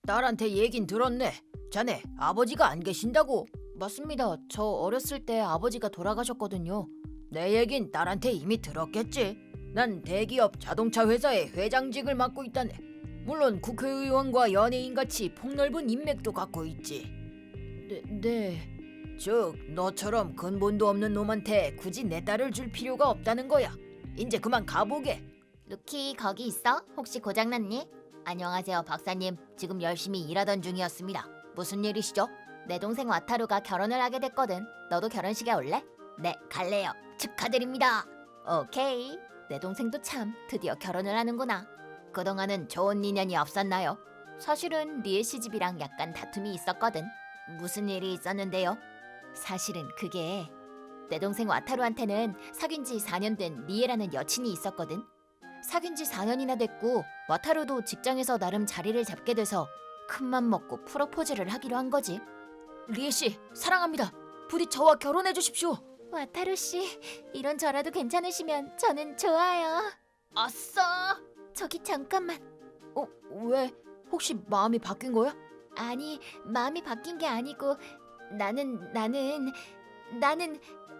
딸한테 얘긴 들었네. 자네 아버지가 안 계신다고? 맞습니다. 저 어렸을 때 아버지가 돌아가셨거든요. 내 얘긴 딸한테 이미 들었겠지. 난 대기업 자동차 회사의 회장직을 맡고 있다네. 물론 국회의원과 연예인같이 폭넓은 인맥도 갖고 있지. 네. 즉 너처럼 근본도 없는 놈한테 굳이 내 딸을 줄 필요가 없다는 거야. 이제 그만 가보게. 루키 거기 있어? 혹시 고장났니? 안녕하세요 박사님. 지금 열심히 일하던 중이었습니다. 무슨 일이시죠? 내 동생 와타루가 결혼을 하게 됐거든. 너도 결혼식에 올래? 네 갈래요. 축하드립니다. 오케이. 내 동생도 참 드디어 결혼을 하는구나. 그동안은 좋은 인연이 없었나요? 사실은 리에 씨 집이랑 약간 다툼이 있었거든. 무슨 일이 있었는데요? 사실은 그게 내 동생 와타루한테는 사귄 지 4년 된 리에라는 여친이 있었거든. 사귄 지 4년이나 됐고 와타루도 직장에서 나름 자리를 잡게 돼서 큰맘 먹고 프로포즈를 하기로 한 거지. 리에 씨, 사랑합니다. 부디 저와 결혼해 주십시오. 와타루 씨, 이런 저라도 괜찮으시면 저는 좋아요. 아싸! 저기 잠깐만. 왜? 혹시 마음이 바뀐 거야? 아니, 마음이 바뀐 게 아니고 나는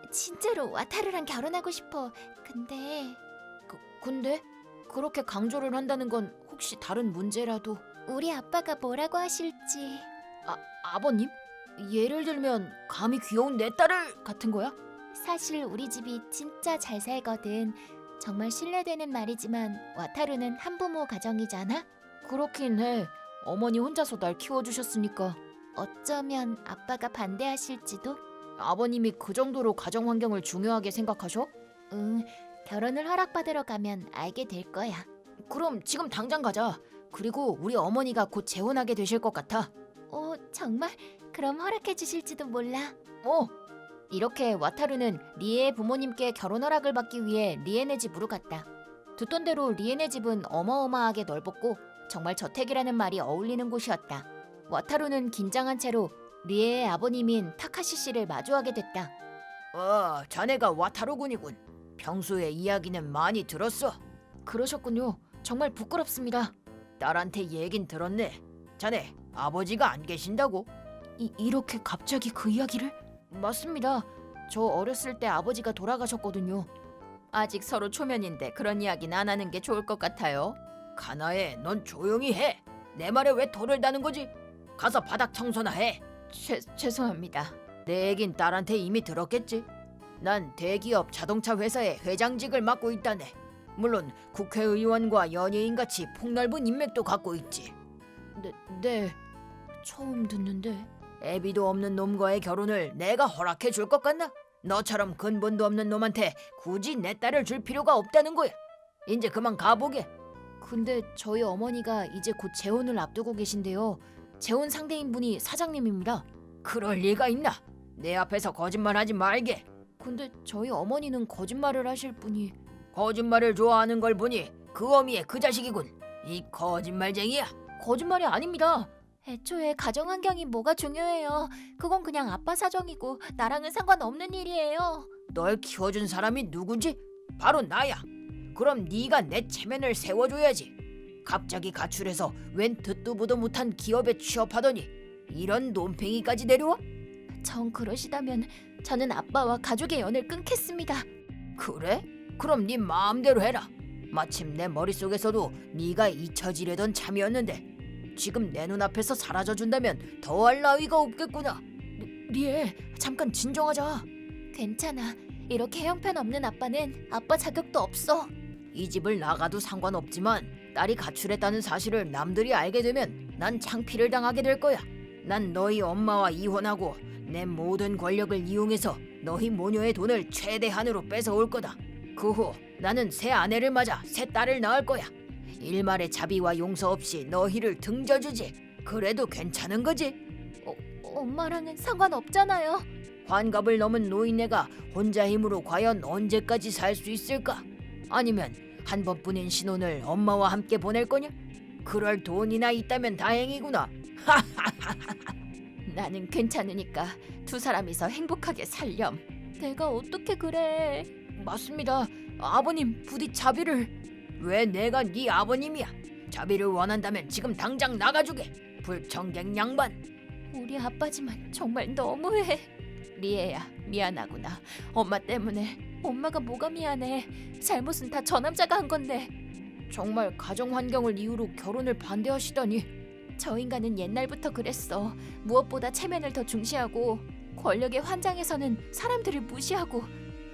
진짜로 와타루랑 결혼하고 싶어. 근데 그렇게 강조를 한다는 건 혹시 다른 문제라도? 우리 아빠가 뭐라고 하실지. 아버님? 예를 들면 감히 귀여운 내 딸을 같은 거야? 사실 우리 집이 진짜 잘 살거든. 정말 신뢰되는 말이지만 와타루는 한부모 가정이잖아? 그렇긴 해. 어머니 혼자서 날 키워주셨으니까. 어쩌면 아빠가 반대하실지도? 아버님이 그 정도로 가정 환경을 중요하게 생각하셔? 응, 결혼을 허락받으러 가면 알게 될 거야. 그럼 지금 당장 가자. 그리고 우리 어머니가 곧 재혼하게 되실 것 같아. 정말? 그럼 허락해 주실지도 몰라. 이렇게 와타루는 리에의 부모님께 결혼 허락을 받기 위해 리에네 집으로 갔다. 듣던 대로 리에네 집은 어마어마하게 넓었고 정말 저택이라는 말이 어울리는 곳이었다. 와타루는 긴장한 채로 리에의 아버님인 타카시 씨를 마주하게 됐다. 자네가 와타루군이군. 평소에 이야기는 많이 들었어. 그러셨군요. 정말 부끄럽습니다. 딸한테 얘긴 들었네. 자네 아버지가 안 계신다고? 이렇게 갑자기 그 이야기를? 맞습니다. 저 어렸을 때 아버지가 돌아가셨거든요. 아직 서로 초면인데 그런 이야기는 안 하는 게 좋을 것 같아요. 가나에 넌 조용히 해. 내 말에 왜 돌을 다는 거지? 가서 바닥 청소나 해. 죄송합니다. 내 얘긴 딸한테 이미 들었겠지? 난 대기업 자동차 회사의 회장직을 맡고 있다네. 물론 국회의원과 연예인같이 폭넓은 인맥도 갖고 있지. 네. 처음 듣는데. 애비도 없는 놈과의 결혼을 내가 허락해 줄 것 같나? 너처럼 근본도 없는 놈한테 굳이 내 딸을 줄 필요가 없다는 거야. 이제 그만 가보게. 근데 저희 어머니가 이제 곧 재혼을 앞두고 계신데요. 재혼 상대인분이 사장님입니다. 그럴 리가 있나? 내 앞에서 거짓말하지 말게. 근데 저희 어머니는 거짓말을 하실 분이. 거짓말을 좋아하는 걸 보니 그 어미의 그 자식이군. 이 거짓말쟁이야. 거짓말이 아닙니다. 애초에 가정 환경이 뭐가 중요해요. 그건 그냥 아빠 사정이고 나랑은 상관없는 일이에요. 널 키워준 사람이 누구지? 바로 나야. 그럼 네가 내 체면을 세워줘야지. 갑자기 가출해서 웬 듣도 보도 못한 기업에 취업하더니 이런 논팽이까지 내려와? 정 그러시다면 저는 아빠와 가족의 연을 끊겠습니다. 그래? 그럼 네 마음대로 해라. 마침 내 머릿속에서도 네가 잊혀지려던 참이었는데 지금 내 눈앞에서 사라져준다면 더할 나위가 없겠구나. 리에, 잠깐 진정하자. 괜찮아. 이렇게 형편없는 아빠는 아빠 자격도 없어. 이 집을 나가도 상관없지만 딸이 가출했다는 사실을 남들이 알게 되면 난 창피를 당하게 될 거야. 난 너희 엄마와 이혼하고 내 모든 권력을 이용해서 너희 모녀의 돈을 최대한으로 뺏어올 거다. 그 후 나는 새 아내를 맞아 새 딸을 낳을 거야. 일말의 자비와 용서 없이 너희를 등져주지. 그래도 괜찮은 거지? 엄마랑은 상관없잖아요. 환갑을 넘은 노인네가 혼자 힘으로 과연 언제까지 살 수 있을까? 아니면 한 번뿐인 신혼을 엄마와 함께 보낼 거냐? 그럴 돈이나 있다면 다행이구나. 나는 괜찮으니까 두 사람이서 행복하게 살렴. 내가 어떻게 그래? 맞습니다. 아버님 부디 자비를. 왜 내가 네 아버님이야? 자비를 원한다면 지금 당장 나가주게. 불청객 양반. 우리 아빠지만 정말 너무해. 리에야, 미안하구나. 엄마 때문에. 엄마가 뭐가 미안해. 잘못은 다 저 남자가 한 건데. 정말 가정 환경을 이유로 결혼을 반대하시다니. 저 인간은 옛날부터 그랬어. 무엇보다 체면을 더 중시하고 권력의 환장에서는 사람들을 무시하고.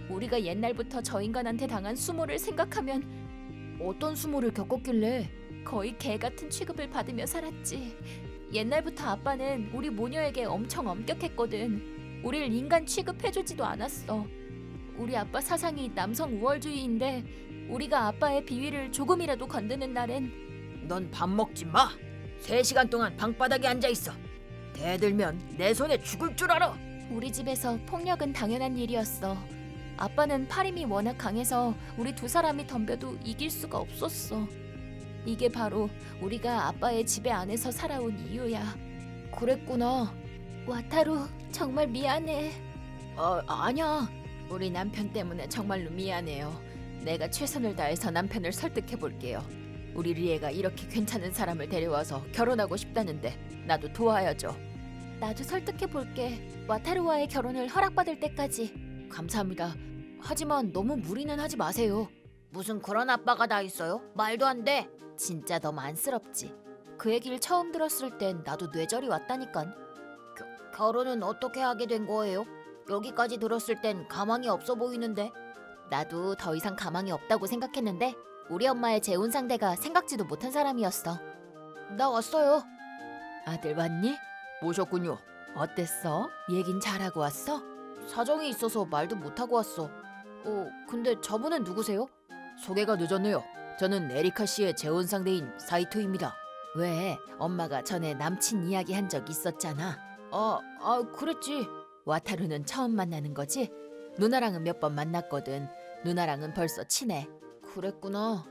우리가 옛날부터 저 인간한테 당한 수모를 생각하면 어떤 수모를 겪었길래? 거의 개 같은 취급을 받으며 살았지. 옛날부터 아빠는 우리 모녀에게 엄청 엄격했거든. 우릴 인간 취급해주지도 않았어. 우리 아빠 사상이 남성 우월주의인데 우리가 아빠의 비위를 조금이라도 건드는 날엔 넌 밥 먹지 마. 3시간 동안 방바닥에 앉아있어. 대들면 내 손에 죽을 줄 알아. 우리 집에서 폭력은 당연한 일이었어. 아빠는 팔힘이 워낙 강해서 우리 두 사람이 덤벼도 이길 수가 없었어. 이게 바로 우리가 아빠의 지배 안에서 살아온 이유야. 그랬구나. 와타루, 정말 미안해. 아니야. 우리 남편 때문에 정말로 미안해요. 내가 최선을 다해서 남편을 설득해 볼게요. 우리 리에가 이렇게 괜찮은 사람을 데려와서 결혼하고 싶다는데 나도 도와야죠. 나도 설득해 볼게. 와타루와의 결혼을 허락받을 때까지. 감사합니다. 하지만 너무 무리는 하지 마세요. 무슨 그런 아빠가 다 있어요? 말도 안 돼. 진짜 너무 안쓰럽지. 그 얘기를 처음 들었을 땐 나도 뇌절이 왔다니깐. 결혼은 어떻게 하게 된 거예요? 여기까지 들었을 땐 가망이 없어 보이는데. 나도 더 이상 가망이 없다고 생각했는데 우리 엄마의 재혼 상대가 생각지도 못한 사람이었어. 나 왔어요. 아들 왔니? 오셨군요. 어땠어? 얘긴 잘하고 왔어? 사정이 있어서 말도 못하고 왔어. 근데 저분은 누구세요? 소개가 늦었네요. 저는 에리카 씨의 재혼 상대인 사이토입니다. 왜? 엄마가 전에 남친 이야기 한 적 있었잖아. 그랬지. 와타루는 처음 만나는 거지? 누나랑은 몇 번 만났거든. 누나랑은 벌써 친해. 그랬구나.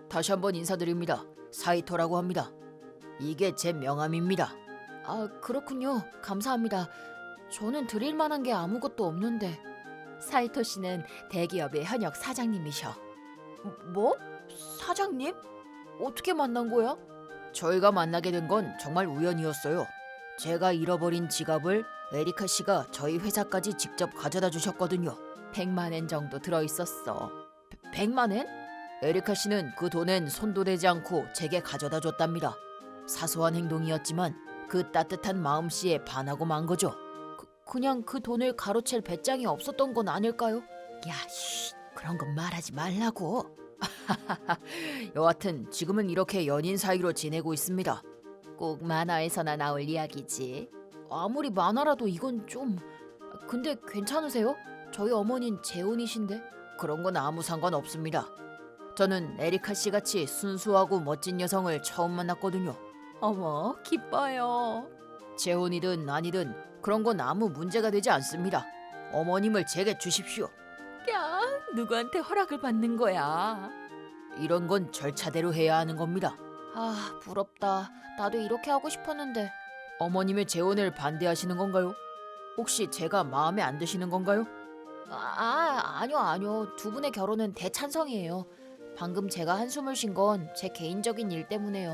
다시 한번 인사드립니다. 사이토라고 합니다. 이게 제 명함입니다. 그렇군요. 감사합니다. 저는 드릴 만한 게 아무것도 없는데. 사이토 씨는 대기업의 현역 사장님이셔. 뭐? 사장님? 어떻게 만난 거야? 저희가 만나게 된 건 정말 우연이었어요. 제가 잃어버린 지갑을 에리카 씨가 저희 회사까지 직접 가져다 주셨거든요. 100만 엔 정도 들어있었어. 100만 엔? 에리카 씨는 그 돈엔 손도 대지 않고 제게 가져다 줬답니다. 사소한 행동이었지만 그 따뜻한 마음씨에 반하고 만 거죠. 그냥 그 돈을 가로챌 배짱이 없었던 건 아닐까요? 야, 쉿, 그런 건 말하지 말라고. 여하튼 지금은 이렇게 연인 사이로 지내고 있습니다. 꼭 만화에서나 나올 이야기지. 아무리 만화라도 이건 좀... 근데 괜찮으세요? 저희 어머니는 재혼이신데. 그런 건 아무 상관없습니다. 저는 에리카 씨 같이 순수하고 멋진 여성을 처음 만났거든요. 어머, 기뻐요. 재혼이든 아니든 그런 건 아무 문제가 되지 않습니다. 어머님을 제게 주십시오. 야, 누구한테 허락을 받는 거야? 이런 건 절차대로 해야 하는 겁니다. 부럽다. 나도 이렇게 하고 싶었는데. 어머님의 재혼을 반대하시는 건가요? 혹시 제가 마음에 안 드시는 건가요? 아니요. 두 분의 결혼은 대찬성이에요. 방금 제가 한숨을 쉰 건 제 개인적인 일 때문에요.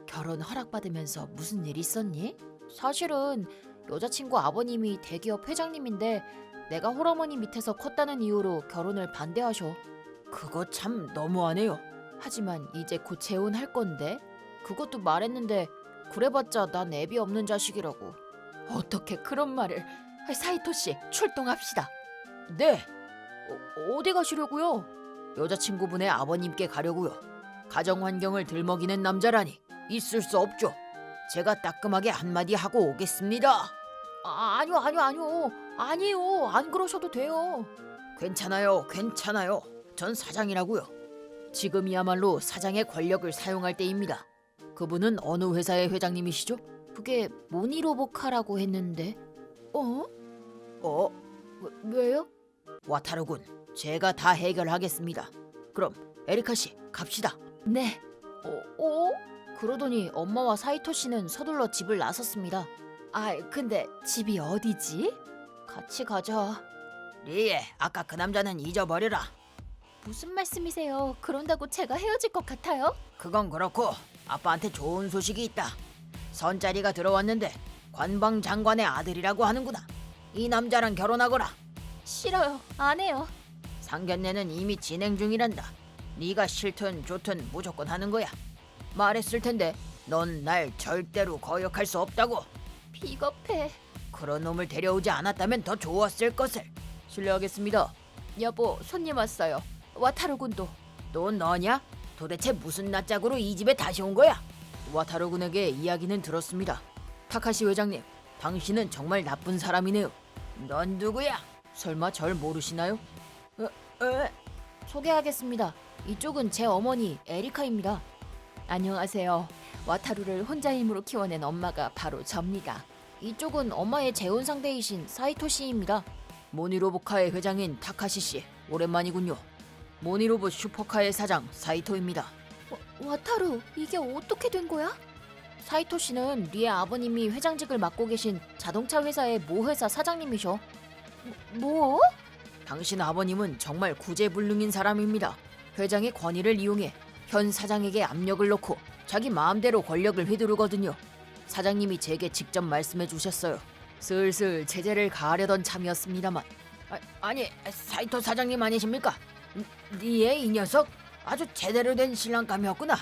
결혼 허락받으면서 무슨 일 있었니? 사실은 여자친구 아버님이 대기업 회장님인데 내가 홀어머니 밑에서 컸다는 이유로 결혼을 반대하셔. 그거 참 너무하네요. 하지만 이제 곧 재혼할 건데. 그것도 말했는데 그래봤자 난 애비 없는 자식이라고. 어떻게 그런 말을. 사이토 씨, 출동합시다. 네. 어디 가시려고요? 여자친구분의 아버님께 가려고요. 가정 환경을 들먹이는 남자라니 있을 수 없죠. 제가 따끔하게 한마디 하고 오겠습니다. 아니요. 아니에요. 안 그러셔도 돼요. 괜찮아요. 전 사장이라고요. 지금이야말로 사장의 권력을 사용할 때입니다. 그분은 어느 회사의 회장님이시죠? 그게 모니로보카라고 했는데. 왜요? 와타루군, 제가 다 해결하겠습니다. 그럼 에리카 씨, 갑시다. 네. 그러더니 엄마와 사이토 씨는 서둘러 집을 나섰습니다. 근데 집이 어디지? 같이 가자. 리에, 아까 그 남자는 잊어버려라. 무슨 말씀이세요? 그런다고 제가 헤어질 것 같아요? 그건 그렇고 아빠한테 좋은 소식이 있다. 선자리가 들어왔는데 관방 장관의 아들이라고 하는구나. 이 남자랑 결혼하거라. 싫어요. 안 해요. 상견례는 이미 진행 중이란다. 네가 싫든 좋든 무조건 하는 거야. 말했을 텐데 넌 날 절대로 거역할 수 없다고. 비겁해. 그런 놈을 데려오지 않았다면 더 좋았을 것을. 실례하겠습니다. 여보, 손님 왔어요. 와타루 군도. 또 너냐? 도대체 무슨 낯짝으로 이 집에 다시 온 거야? 와타루 군에게 이야기는 들었습니다. 타카시 회장님, 당신은 정말 나쁜 사람이네요. 넌 누구야? 설마 절 모르시나요? 소개하겠습니다. 이쪽은 제 어머니 에리카입니다. 안녕하세요. 와타루를 혼자 힘으로 키워낸 엄마가 바로 접니다. 이쪽은 엄마의 재혼 상대이신 사이토 씨입니다. 모니로보카의 회장인 타카시 씨, 오랜만이군요. 모니로보 슈퍼카의 사장 사이토입니다. 와타루, 이게 어떻게 된 거야? 사이토 씨는 리의 아버님이 회장직을 맡고 계신 자동차 회사의 모 회사 사장님이셔. 뭐? 당신 아버님은 정말 구제불능인 사람입니다. 회장의 권위를 이용해 현 사장에게 압력을 넣고 자기 마음대로 권력을 휘두르거든요. 사장님이 제게 직접 말씀해 주셨어요. 슬슬 제재를 가하려던 참이었습니다만. 아니, 사이토 사장님 아니십니까? 니의 이 녀석 아주 제대로 된 신랑감이었구나.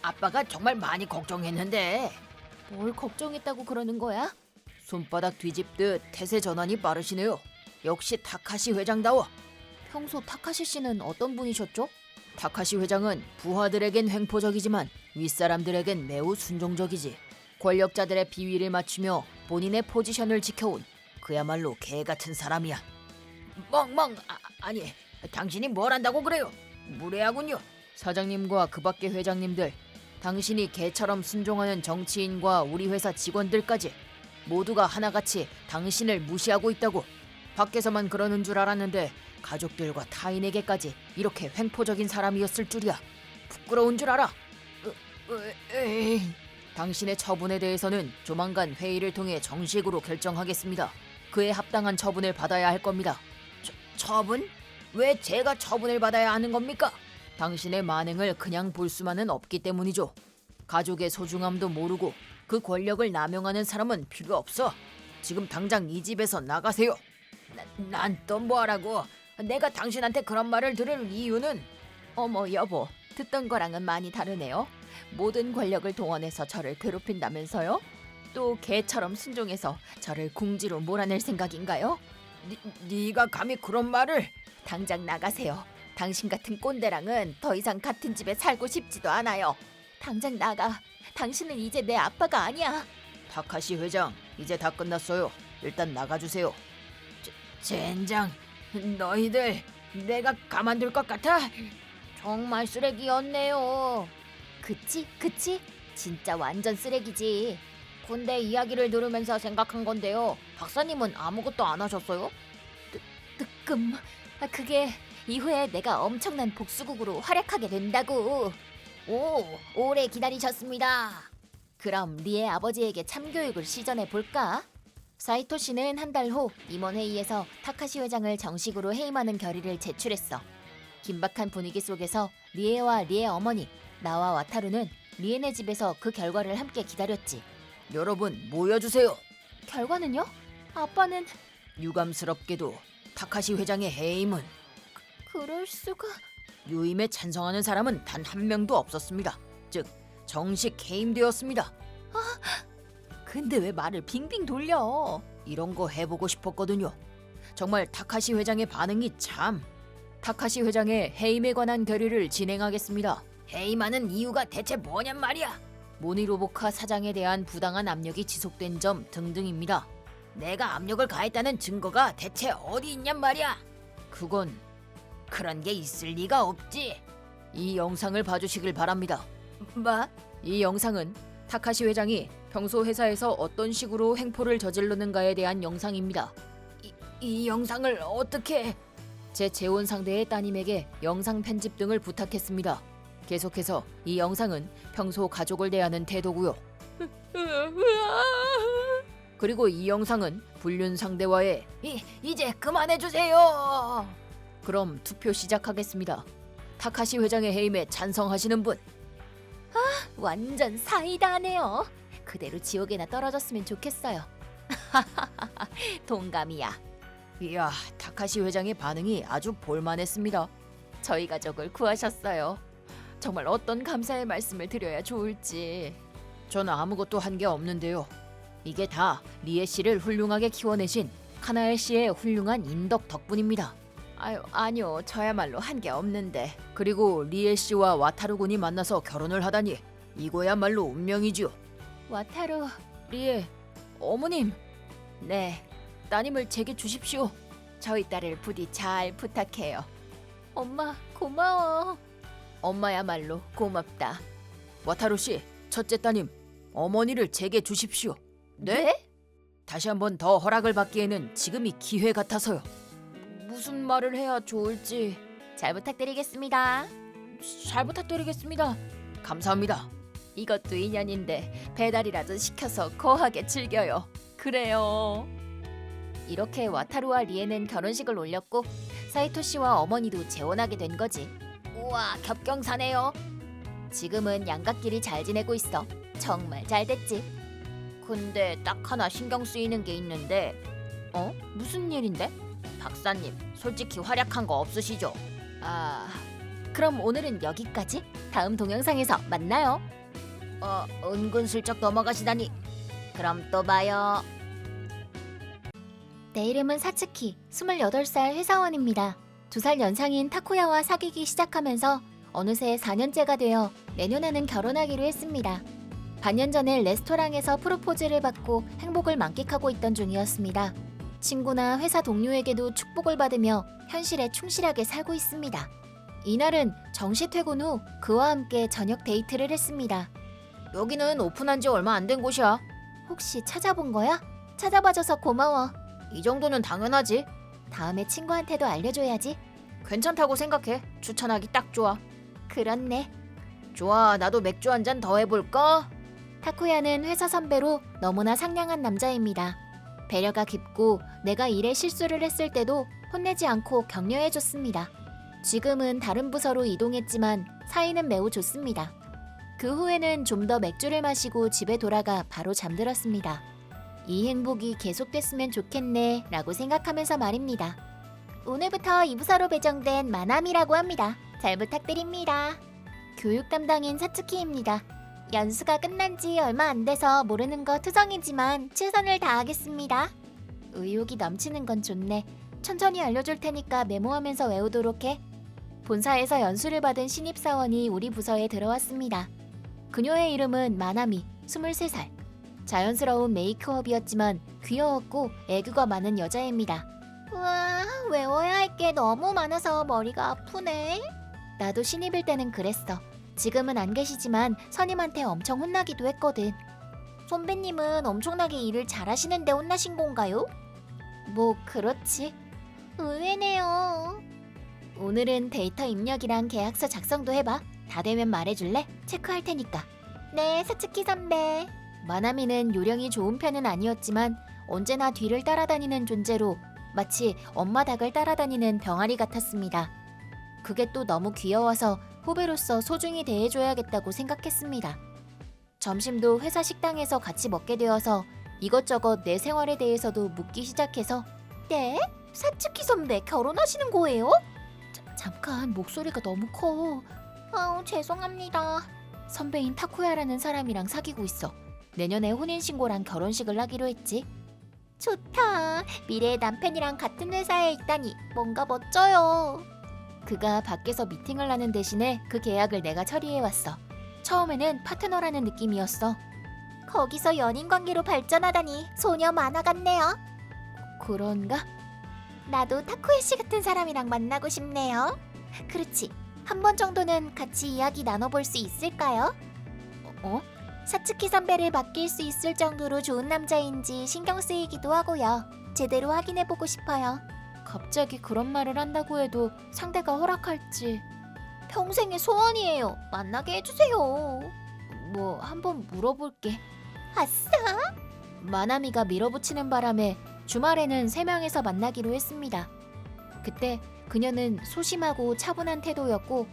아빠가 정말 많이 걱정했는데. 뭘 걱정했다고 그러는 거야? 손바닥 뒤집듯 태세 전환이 빠르시네요. 역시 타카시 회장다워. 평소 타카시 씨는 어떤 분이셨죠? 타카시 회장은 부하들에겐 횡포적이지만 윗사람들에겐 매우 순종적이지. 권력자들의 비위를 맞추며 본인의 포지션을 지켜온 그야말로 개 같은 사람이야. 멍멍, 아니 당신이 뭘 안다고 그래요? 무례하군요. 사장님과 그 밖의 회장님들, 당신이 개처럼 순종하는 정치인과 우리 회사 직원들까지 모두가 하나같이 당신을 무시하고 있다고. 밖에서만 그러는 줄 알았는데 가족들과 타인에게까지 이렇게 횡포적인 사람이었을 줄이야. 부끄러운 줄 알아. 당신의 처분에 대해서는 조만간 회의를 통해 정식으로 결정하겠습니다. 그에 합당한 처분을 받아야 할 겁니다. 처분? 왜 제가 처분을 받아야 하는 겁니까? 당신의 만행을 그냥 볼 수만은 없기 때문이죠. 가족의 소중함도 모르고 그 권력을 남용하는 사람은 필요 없어. 지금 당장 이 집에서 나가세요. 난 또 뭐하라고? 내가 당신한테 그런 말을 들을 이유는? 어머 여보, 듣던 거랑은 많이 다르네요. 모든 권력을 동원해서 저를 괴롭힌다면서요? 또 개처럼 순종해서 저를 궁지로 몰아낼 생각인가요? 네가 감히 그런 말을? 당장 나가세요. 당신 같은 꼰대랑은 더 이상 같은 집에 살고 싶지도 않아요. 당장 나가. 당신은 이제 내 아빠가 아니야. 타카시 회장, 이제 다 끝났어요. 일단 나가주세요. 젠장, 너희들 내가 가만둘 것 같아? 정말 쓰레기였네요. 그치? 진짜 완전 쓰레기지. 근데 이야기를 들으면서 생각한 건데요. 박사님은 아무것도 안 하셨어요? 뜨끔. 그게 이후에 내가 엄청난 복수국으로 활약하게 된다고. 오, 오래 기다리셨습니다. 그럼 리의 아버지에게 참교육을 시전해 볼까? 사이토 씨는 한 달 후 임원회의에서 타카시 회장을 정식으로 해임하는 결의를 제출했어. 긴박한 분위기 속에서 리에와 리의 어머니, 나와 와타루는 리에네 집에서 그 결과를 함께 기다렸지. 여러분 모여주세요. 결과는요? 아빠는... 유감스럽게도 타카시 회장의 해임은 그럴 수가... 유임에 찬성하는 사람은 단 한 명도 없었습니다. 즉 정식 해임되었습니다. 근데 왜 말을 빙빙 돌려? 이런 거 해보고 싶었거든요. 정말 타카시 회장의 반응이 참. 타카시 회장의 해임에 관한 결의를 진행하겠습니다. 해임하는 이유가 대체 뭐냔 말이야. 모니로보카 사장에 대한 부당한 압력이 지속된 점 등등입니다. 내가 압력을 가했다는 증거가 대체 어디 있냔 말이야. 그건 그런 게 있을 리가 없지. 이 영상을 봐주시길 바랍니다. 뭐? 이 영상은 타카시 회장이 평소 회사에서 어떤 식으로 횡포를 저지르는가에 대한 영상입니다. 이 영상을 어떻게... 제 재혼 상대의 따님에게 영상 편집 등을 부탁했습니다. 계속해서 이 영상은 평소 가족을 대하는 태도고요. 그리고 이 영상은 불륜 상대와의 이제 그만해주세요. 그럼 투표 시작하겠습니다. 타카시 회장의 해임에 찬성하시는 분? 완전 사이다네요. 그대로 지옥에나 떨어졌으면 좋겠어요. 동감이야. 이야, 타카시 회장의 반응이 아주 볼만했습니다. 저희 가족을 구하셨어요. 정말 어떤 감사의 말씀을 드려야 좋을지. 저는 아무것도 한 게 없는데요. 이게 다 리에 씨를 훌륭하게 키워내신 카나에 씨의 훌륭한 인덕 덕분입니다. 아유, 아니요. 저야말로 한 게 없는데. 그리고 리에 씨와 와타루 군이 만나서 결혼을 하다니 이거야말로 운명이죠. 와타루. 리에, 어머님, 네, 따님을 제게 주십시오. 저희 딸을 부디 잘 부탁해요. 엄마, 고마워. 엄마야말로 고맙다. 와타루 씨, 첫째 따님, 어머니를 제게 주십시오. 네? 다시 한번 더 허락을 받기에는 지금이 기회 같아서요. 무슨 말을 해야 좋을지. 잘 부탁드리겠습니다. 잘 부탁드리겠습니다. 감사합니다. 이것도 인연인데 배달이라도 시켜서 거하게 즐겨요. 그래요. 이렇게 와타루와 리에는 결혼식을 올렸고 사이토 씨와 어머니도 재혼하게 된 거지. 우와, 겹경사네요. 지금은 양갓끼리 잘 지내고 있어. 정말 잘 됐지. 근데 딱 하나 신경 쓰이는 게 있는데. 무슨 일인데? 박사님, 솔직히 활약한 거 없으시죠? 아, 그럼 오늘은 여기까지. 다음 동영상에서 만나요. 은근슬쩍 넘어가시다니. 그럼 또 봐요. 내 이름은 사츠키, 28살 회사원입니다. 2살 연상인 타쿠야와 사귀기 시작하면서 어느새 4년째가 되어 내년에는 결혼하기로 했습니다. 반년 전에 레스토랑에서 프로포즈를 받고 행복을 만끽하고 있던 중이었습니다. 친구나 회사 동료에게도 축복을 받으며 현실에 충실하게 살고 있습니다. 이날은 정시 퇴근 후 그와 함께 저녁 데이트를 했습니다. 여기는 오픈한 지 얼마 안 된 곳이야. 혹시 찾아본 거야? 찾아봐줘서 고마워. 이 정도는 당연하지. 다음에 친구한테도 알려줘야지. 괜찮다고 생각해. 추천하기 딱 좋아. 그렇네. 좋아, 나도 맥주 한 잔 더 해볼까? 타쿠야는 회사 선배로 너무나 상냥한 남자입니다. 배려가 깊고 내가 일에 실수를 했을 때도 혼내지 않고 격려해줬습니다. 지금은 다른 부서로 이동했지만 사이는 매우 좋습니다. 그 후에는 좀 더 맥주를 마시고 집에 돌아가 바로 잠들었습니다. 이 행복이 계속됐으면 좋겠네 라고 생각하면서 말입니다. 오늘부터 이 부서로 배정된 마나미라고 합니다. 잘 부탁드립니다. 교육 담당인 사츠키입니다. 연수가 끝난 지 얼마 안 돼서 모르는 거 투성이지만 최선을 다하겠습니다. 의욕이 넘치는 건 좋네. 천천히 알려줄 테니까 메모하면서 외우도록 해. 본사에서 연수를 받은 신입사원이 우리 부서에 들어왔습니다. 그녀의 이름은 마나미, 23살. 자연스러운 메이크업이었지만 귀여웠고 애교가 많은 여자입니다. 우와, 외워야 할 게 너무 많아서 머리가 아프네. 나도 신입일 때는 그랬어. 지금은 안 계시지만 선임한테 엄청 혼나기도 했거든. 선배님은 엄청나게 일을 잘하시는데 혼나신 건가요? 뭐 그렇지. 의외네요. 오늘은 데이터 입력이랑 계약서 작성도 해봐. 다 되면 말해줄래? 체크할 테니까. 네, 사츠키 선배. 마나미는 요령이 좋은 편은 아니었지만 언제나 뒤를 따라다니는 존재로 마치 엄마 닭을 따라다니는 병아리 같았습니다. 그게 또 너무 귀여워서 후배로서 소중히 대해줘야겠다고 생각했습니다. 점심도 회사 식당에서 같이 먹게 되어서 이것저것 내 생활에 대해서도 묻기 시작해서 네? 사츠키 선배 결혼하시는 거예요? 잠깐 목소리가 너무 커. 죄송합니다. 선배인 타쿠야라는 사람이랑 사귀고 있어. 내년에 혼인신고랑 결혼식을 하기로 했지. 좋다. 미래의 남편이랑 같은 회사에 있다니 뭔가 멋져요. 그가 밖에서 미팅을 하는 대신에 그 계약을 내가 처리해왔어. 처음에는 파트너라는 느낌이었어. 거기서 연인 관계로 발전하다니 소녀 만화 같네요. 그런가? 나도 타쿠야 씨 같은 사람이랑 만나고 싶네요. 그렇지. 한 번 정도는 같이 이야기 나눠볼 수 있을까요? 사츠키 선배를 맡길 수 있을 정도로 좋은 남자인지 신경 쓰이기도 하고요. 제대로 확인해보고 싶어요. 갑자기 그런 말을 한다고 해도 상대가 허락할지. 평생의 소원이에요. 만나게 해주세요. 뭐 한번 물어볼게. 아싸! 마나미가 밀어붙이는 바람에 주말에는 3명에서 만나기로 했습니다. 그때 그녀는 소심하고 차분한 태도였고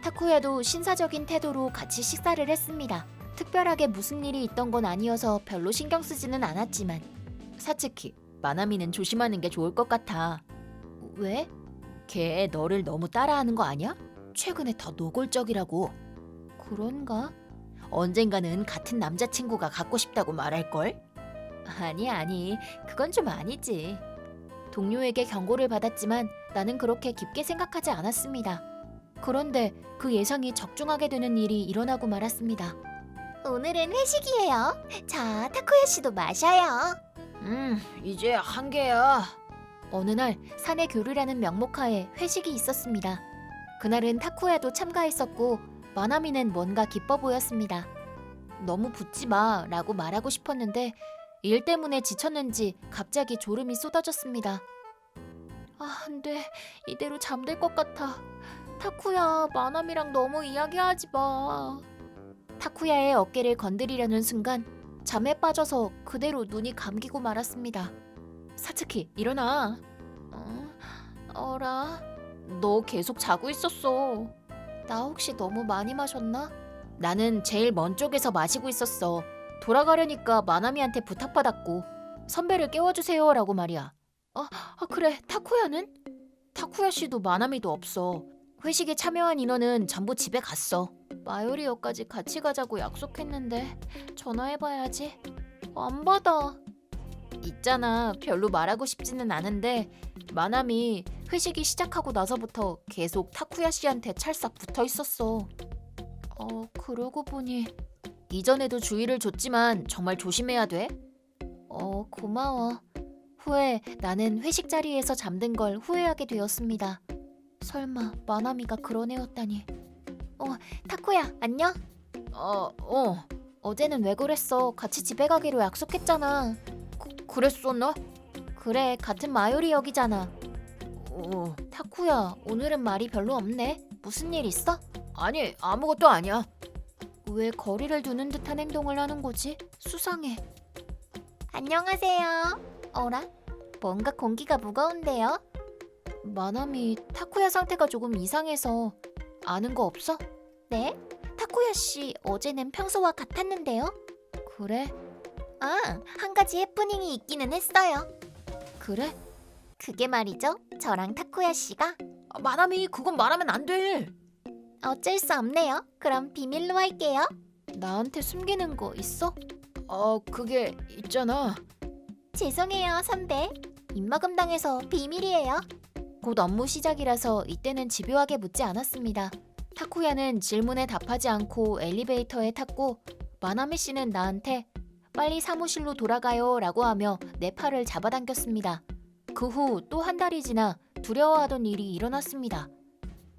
타쿠야도 신사적인 태도로 같이 식사를 했습니다. 특별하게 무슨 일이 있던 건 아니어서 별로 신경 쓰지는 않았지만 사츠키, 마나미는 조심하는 게 좋을 것 같아. 왜? 걔 너를 너무 따라하는 거 아니야? 최근에 더 노골적이라고. 그런가? 언젠가는 같은 남자친구가 갖고 싶다고 말할걸? 아니, 그건 좀 아니지. 동료에게 경고를 받았지만 나는 그렇게 깊게 생각하지 않았습니다. 그런데 그 예상이 적중하게 되는 일이 일어나고 말았습니다. 오늘은 회식이에요. 자, 타쿠야 씨도 마셔요. 이제 한 개야. 어느 날 산의 교류라는 명목하에 회식이 있었습니다. 그날은 타쿠야도 참가했었고 마나미는 뭔가 기뻐 보였습니다. 너무 붙지 마 라고 말하고 싶었는데 일 때문에 지쳤는지 갑자기 졸음이 쏟아졌습니다. 안돼, 이대로 잠들 것 같아. 타쿠야, 마나미랑 너무 이야기하지 마. 타쿠야의 어깨를 건드리려는 순간 잠에 빠져서 그대로 눈이 감기고 말았습니다. 사츠키, 일어나. 어라? 너 계속 자고 있었어. 나 혹시 너무 많이 마셨나? 나는 제일 먼 쪽에서 마시고 있었어. 돌아가려니까 마나미한테 부탁받았고 선배를 깨워주세요 라고 말이야. 그래, 타쿠야는? 타쿠야 씨도 마나미도 없어. 회식에 참여한 인원은 전부 집에 갔어. 마요리역까지 같이 가자고 약속했는데 전화해봐야지. 안 받아. 있잖아, 별로 말하고 싶지는 않은데 마나미 회식이 시작하고 나서부터 계속 타쿠야 씨한테 찰싹 붙어 있었어. 그러고 보니 이전에도 주의를 줬지만 정말 조심해야 돼. 고마워. 후에 나는 회식 자리에서 잠든 걸 후회하게 되었습니다. 설마 마나미가 그런 애였다니. 타쿠야, 안녕? 어제는 왜 그랬어? 같이 집에 가기로 약속했잖아. 그랬었나? 그래, 같은 마요리역이잖아. 타쿠야, 오늘은 말이 별로 없네. 무슨 일 있어? 아니, 아무것도 아니야. 왜 거리를 두는 듯한 행동을 하는 거지? 수상해. 안녕하세요. 어라? 뭔가 공기가 무거운데요? 마나미, 타쿠야 상태가 조금 이상해서 아는 거 없어? 네? 타쿠야 씨 어제는 평소와 같았는데요? 그래? 한 가지 해프닝이 있기는 했어요. 그래? 그게 말이죠, 저랑 타쿠야 씨가. 마나미, 그건 말하면 안 돼. 어쩔 수 없네요. 그럼 비밀로 할게요. 나한테 숨기는 거 있어? 그게 있잖아. 죄송해요, 선배. 입막음 당해서 비밀이에요. 곧 업무 시작이라서 이때는 집요하게 묻지 않았습니다. 타쿠야는 질문에 답하지 않고 엘리베이터에 탔고 마나미 씨는 나한테 빨리 사무실로 돌아가요 라고 하며 내 팔을 잡아당겼습니다. 그 후 또 한 달이 지나 두려워하던 일이 일어났습니다.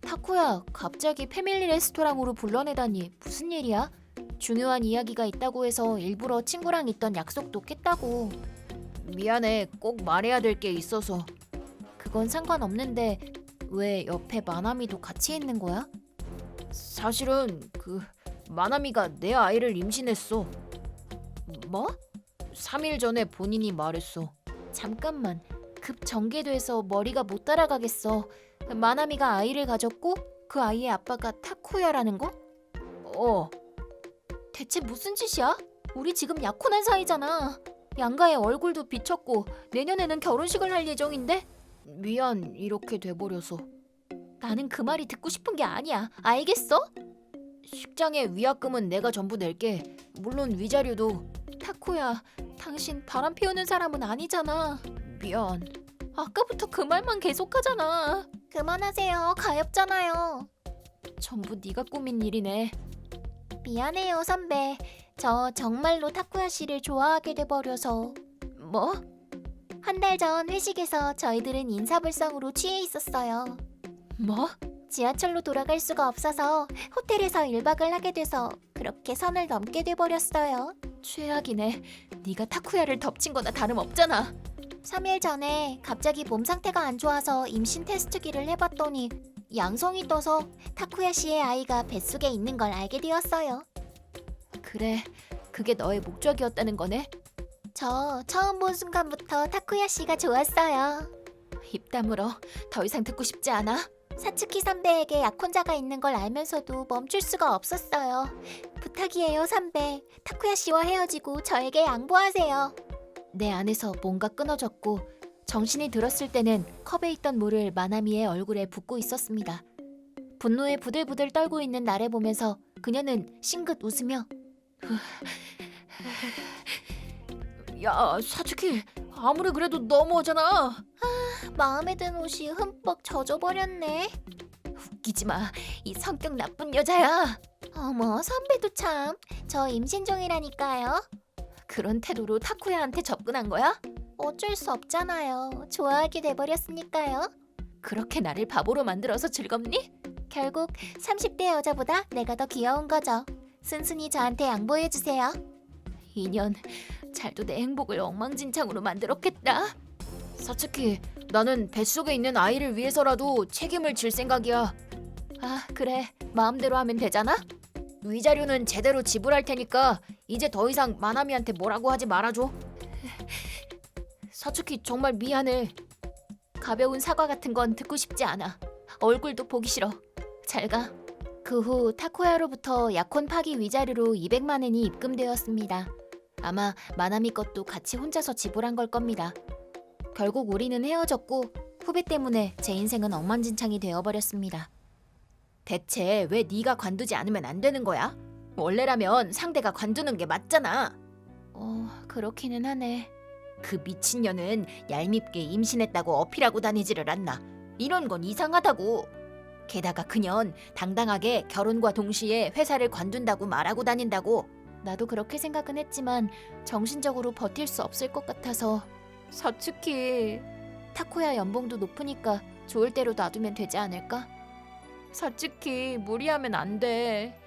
타쿠야, 갑자기 패밀리 레스토랑으로 불러내다니 무슨 일이야? 중요한 이야기가 있다고 해서 일부러 친구랑 있던 약속도 깼다고. 미안해, 꼭 말해야 될 게 있어서. 그건 상관없는데 왜 옆에 마나미도 같이 있는 거야? 사실은 마나미가 내 아이를 임신했어. 뭐? 3일 전에 본인이 말했어. 잠깐만, 급 전개돼서 머리가 못 따라가겠어. 마나미가 아이를 가졌고 그 아이의 아빠가 타쿠야라는 거? 대체 무슨 짓이야? 우리 지금 약혼한 사이잖아. 양가의 얼굴도 비쳤고 내년에는 결혼식을 할 예정인데? 미안, 이렇게 돼버려서. 나는 그 말이 듣고 싶은 게 아니야. 알겠어? 식장의 위약금은 내가 전부 낼게. 물론 위자료도. 타쿠야, 당신 바람 피우는 사람은 아니잖아. 미안. 아까부터 그 말만 계속하잖아. 그만하세요. 가엾잖아요. 전부 네가 꾸민 일이네. 미안해요, 선배. 저 정말로 타쿠야 씨를 좋아하게 돼버려서. 뭐? 한 달 전 회식에서 저희들은 인사불성으로 취해 있었어요. 뭐? 지하철로 돌아갈 수가 없어서 호텔에서 1박을 하게 돼서 그렇게 선을 넘게 돼버렸어요. 최악이네. 네가 타쿠야를 덮친 거나 다름없잖아. 3일 전에 갑자기 몸 상태가 안 좋아서 임신 테스트기를 해봤더니 양성이 떠서 타쿠야 씨의 아이가 뱃속에 있는 걸 알게 되었어요. 그래, 그게 너의 목적이었다는 거네? 저 처음 본 순간부터 타쿠야 씨가 좋았어요. 입 다물어. 더 이상 듣고 싶지 않아. 사츠키 선배에게 약혼자가 있는 걸 알면서도 멈출 수가 없었어요. 부탁이에요, 선배. 타쿠야 씨와 헤어지고 저에게 양보하세요. 내 안에서 뭔가 끊어졌고 정신이 들었을 때는 컵에 있던 물을 마나미의 얼굴에 붓고 있었습니다. 분노에 부들부들 떨고 있는 나를 보면서 그녀는 싱긋 웃으며 야, 사츠키, 아무리 그래도 너무하잖아. 마음에 든 옷이 흠뻑 젖어버렸네. 웃기지 마. 이 성격 나쁜 여자야. 어머, 선배도 참. 저 임신 중이라니까요. 그런 태도로 타쿠야한테 접근한 거야? 어쩔 수 없잖아요. 좋아하게 돼버렸으니까요. 그렇게 나를 바보로 만들어서 즐겁니? 결국 30대 여자보다 내가 더 귀여운 거죠. 순순히 저한테 양보해주세요. 인연, 잘도 내 행복을 엉망진창으로 만들었겠다. 사츠키, 나는 뱃속에 있는 아이를 위해서라도 책임을 질 생각이야. 아, 그래. 마음대로 하면 되잖아? 위자료는 제대로 지불할 테니까 이제 더 이상 마나미한테 뭐라고 하지 말아줘. 사츠키, 정말 미안해. 가벼운 사과 같은 건 듣고 싶지 않아. 얼굴도 보기 싫어. 잘 가. 그 후 타코야로부터 약혼 파기 위자료로 200만 엔이 입금되었습니다. 아마 마나미 것도 같이 혼자서 지불한 걸 겁니다. 결국 우리는 헤어졌고 후배 때문에 제 인생은 엉망진창이 되어버렸습니다. 대체 왜 네가 관두지 않으면 안 되는 거야? 원래라면 상대가 관두는 게 맞잖아. 그렇기는 하네. 그 미친년은 얄밉게 임신했다고 어필하고 다니지를 않나. 이런 건 이상하다고. 게다가 그년 당당하게 결혼과 동시에 회사를 관둔다고 말하고 다닌다고. 나도 그렇게 생각은 했지만 정신적으로 버틸 수 없을 것 같아서. 사츠키, 타코야 연봉도 높으니까 좋을 대로 놔두면 되지 않을까? 사츠키, 무리하면 안 돼.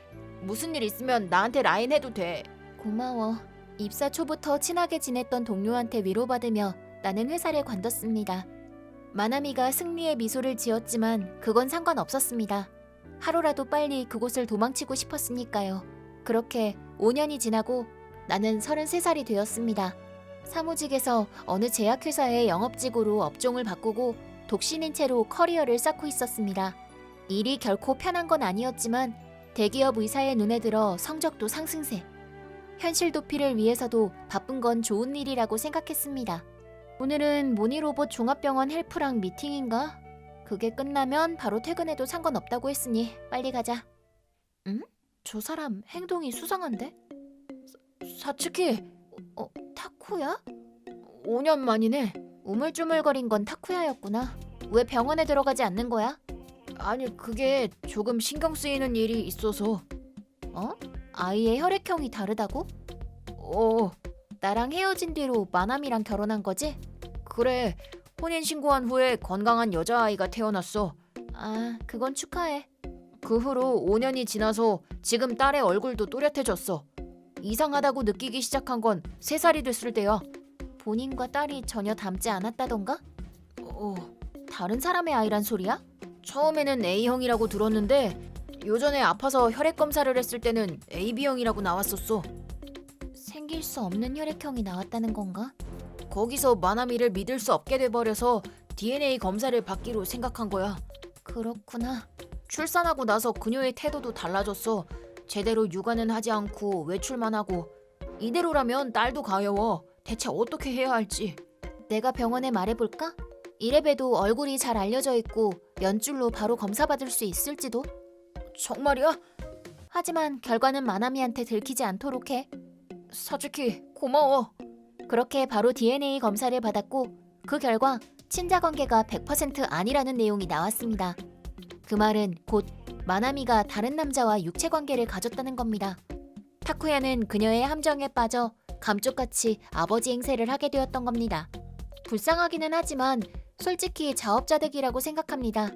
무슨 일 있으면 나한테 라인 해도 돼. 고마워. 입사 초부터 친하게 지냈던 동료한테 위로받으며 나는 회사를 관뒀습니다. 마나미가 승리의 미소를 지었지만 그건 상관없었습니다. 하루라도 빨리 그곳을 도망치고 싶었으니까요. 그렇게 5년이 지나고 나는 33살이 되었습니다. 사무직에서 어느 제약회사의 영업직으로 업종을 바꾸고 독신인 채로 커리어를 쌓고 있었습니다. 일이 결코 편한 건 아니었지만 대기업 의사의 눈에 들어 성적도 상승세. 현실 도피를 위해서도 바쁜 건 좋은 일이라고 생각했습니다. 오늘은 모니로봇 종합병원 헬프랑 미팅인가? 그게 끝나면 바로 퇴근해도 상관없다고 했으니 빨리 가자. 응? 저 사람 행동이 수상한데? 사츠키, 타쿠야? 5년 만이네. 우물쭈물거린 건 타쿠야였구나. 왜 병원에 들어가지 않는 거야? 아니, 그게 조금 신경 쓰이는 일이 있어서. 아이의 혈액형이 다르다고? 나랑 헤어진 뒤로 마나미랑 결혼한 거지? 그래, 혼인신고한 후에 건강한 여자아이가 태어났어. 아, 그건 축하해. 그 후로 5년이 지나서 지금 딸의 얼굴도 또렷해졌어. 이상하다고 느끼기 시작한 건 3살이 됐을 때야. 본인과 딸이 전혀 닮지 않았다던가? 다른 사람의 아이란 소리야? 처음에는 A형이라고 들었는데 요전에 아파서 혈액 검사를 했을 때는 AB형이라고 나왔었어. 생길 수 없는 혈액형이 나왔다는 건가? 거기서 마나미를 믿을 수 없게 돼버려서 DNA 검사를 받기로 생각한 거야. 그렇구나. 출산하고 나서 그녀의 태도도 달라졌어. 제대로 육아는 하지 않고 외출만 하고. 이대로라면 딸도 가여워. 대체 어떻게 해야 할지. 내가 병원에 말해볼까? 이래봬도 얼굴이 잘 알려져 있고 연줄로 바로 검사받을 수 있을지도? 정말이야? 하지만 결과는 마나미한테 들키지 않도록 해. 사츠키, 고마워. 그렇게 바로 DNA 검사를 받았고 그 결과 친자 관계가 100% 아니라는 내용이 나왔습니다. 그 말은 곧 마나미가 다른 남자와 육체 관계를 가졌다는 겁니다. 타쿠야는 그녀의 함정에 빠져 감쪽같이 아버지 행세를 하게 되었던 겁니다. 불쌍하기는 하지만 솔직히 자업자득이라고 생각합니다.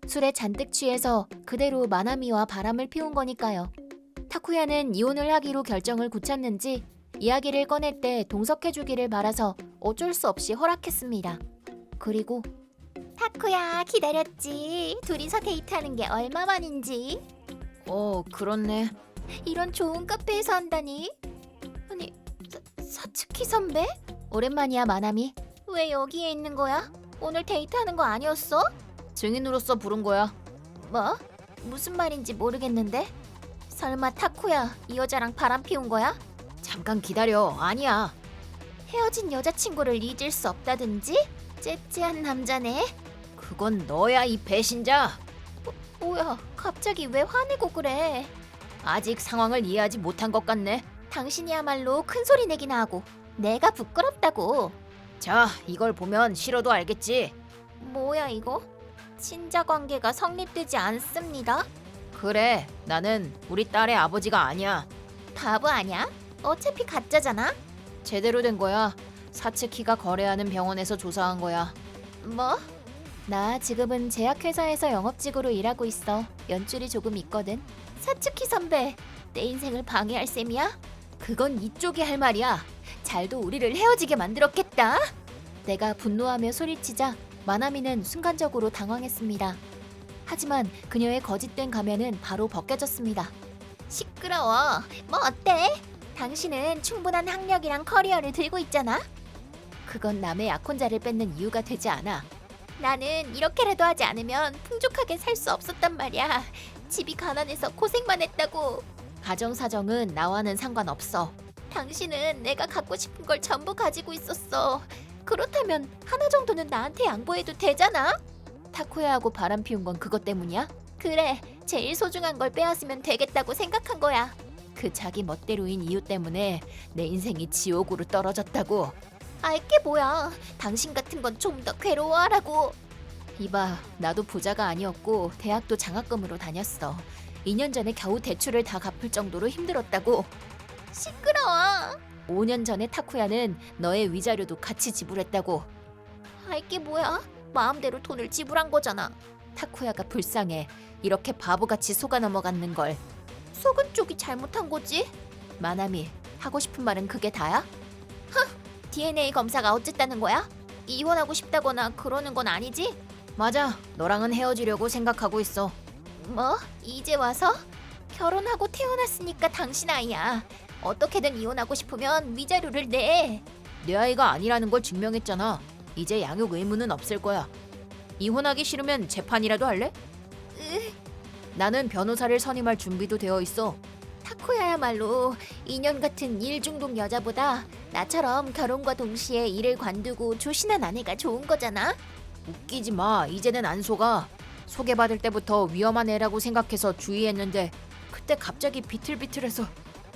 술에 잔뜩 취해서 그대로 마나미와 바람을 피운 거니까요. 타쿠야는 이혼을 하기로 결정을 굳혔는지 이야기를 꺼낼 때 동석해주기를 바라서 어쩔 수 없이 허락했습니다. 그리고 타쿠야, 기다렸지. 둘이서 데이트하는 게 얼마만인지. 그렇네. 이런 좋은 카페에서 한다니. 아니, 사츠키 선배? 오랜만이야, 마나미. 왜 여기에 있는 거야? 오늘 데이트하는 거 아니었어? 증인으로서 부른 거야. 뭐? 무슨 말인지 모르겠는데? 설마 타쿠야 이 여자랑 바람 피운 거야? 잠깐 기다려. 아니야. 헤어진 여자친구를 잊을 수 없다든지? 째째한 남자네. 그건 너야, 이 배신자. 뭐야, 갑자기 왜 화내고 그래? 아직 상황을 이해하지 못한 것 같네. 당신이야말로 큰 소리 내기나 하고 내가 부끄럽다고. 자, 이걸 보면 싫어도 알겠지. 뭐야 이거? 친자 관계가 성립되지 않습니다. 그래, 나는 우리 딸의 아버지가 아니야. 바보 아니야? 어차피 가짜잖아. 제대로 된 거야. 사츠키가 거래하는 병원에서 조사한 거야. 뭐? 나 지금은 제약회사에서 영업직으로 일하고 있어. 연줄이 조금 있거든. 사츠키 선배, 내 인생을 방해할 셈이야? 그건 이쪽이 할 말이야. 잘도 우리를 헤어지게 만들었겠다. 내가 분노하며 소리치자 마나미는 순간적으로 당황했습니다. 하지만 그녀의 거짓된 가면은 바로 벗겨졌습니다. 시끄러워. 뭐 어때? 당신은 충분한 학력이랑 커리어를 들고 있잖아. 그건 남의 약혼자를 뺏는 이유가 되지 않아. 나는 이렇게라도 하지 않으면 풍족하게 살 수 없었단 말이야. 집이 가난해서 고생만 했다고. 가정 사정은 나와는 상관없어. 당신은 내가 갖고 싶은 걸 전부 가지고 있었어. 그렇다면 하나 정도는 나한테 양보해도 되잖아. 타쿠야하고 바람 피운 건 그것 때문이야? 그래, 제일 소중한 걸 빼앗으면 되겠다고 생각한 거야. 그 자기 멋대로인 이유 때문에 내 인생이 지옥으로 떨어졌다고. 알게 뭐야. 당신 같은 건 좀 더 괴로워하라고. 이봐, 나도 부자가 아니었고 대학도 장학금으로 다녔어. 2년 전에 겨우 대출을 다 갚을 정도로 힘들었다고. 시끄러워. 5년 전에 타쿠야는 너의 위자료도 같이 지불했다고. 알게 뭐야. 마음대로 돈을 지불한 거잖아. 타쿠야가 불쌍해. 이렇게 바보같이 속아 넘어갔는 걸. 속은 쪽이 잘못한 거지? 마나미, 하고 싶은 말은 그게 다야? DNA 검사가 어쨌다는 거야? 이혼하고 싶다거나 그러는 건 아니지? 맞아, 너랑은 헤어지려고 생각하고 있어. 뭐? 이제 와서? 결혼하고 태어났으니까 당신 아이야. 어떻게든 이혼하고 싶으면 위자료를 내. 내 아이가 아니라는 걸 증명했잖아. 이제 양육 의무는 없을 거야. 이혼하기 싫으면 재판이라도 할래? 나는 변호사를 선임할 준비도 되어 있어. 타쿠야야말로 인연 같은 일 중독 여자보다 나처럼 결혼과 동시에 일을 관두고 조신한 아내가 좋은 거잖아. 웃기지 마. 이제는 안 속아. 소개받을 때부터 위험한 애라고 생각해서 주의했는데 그때 갑자기 비틀비틀해서.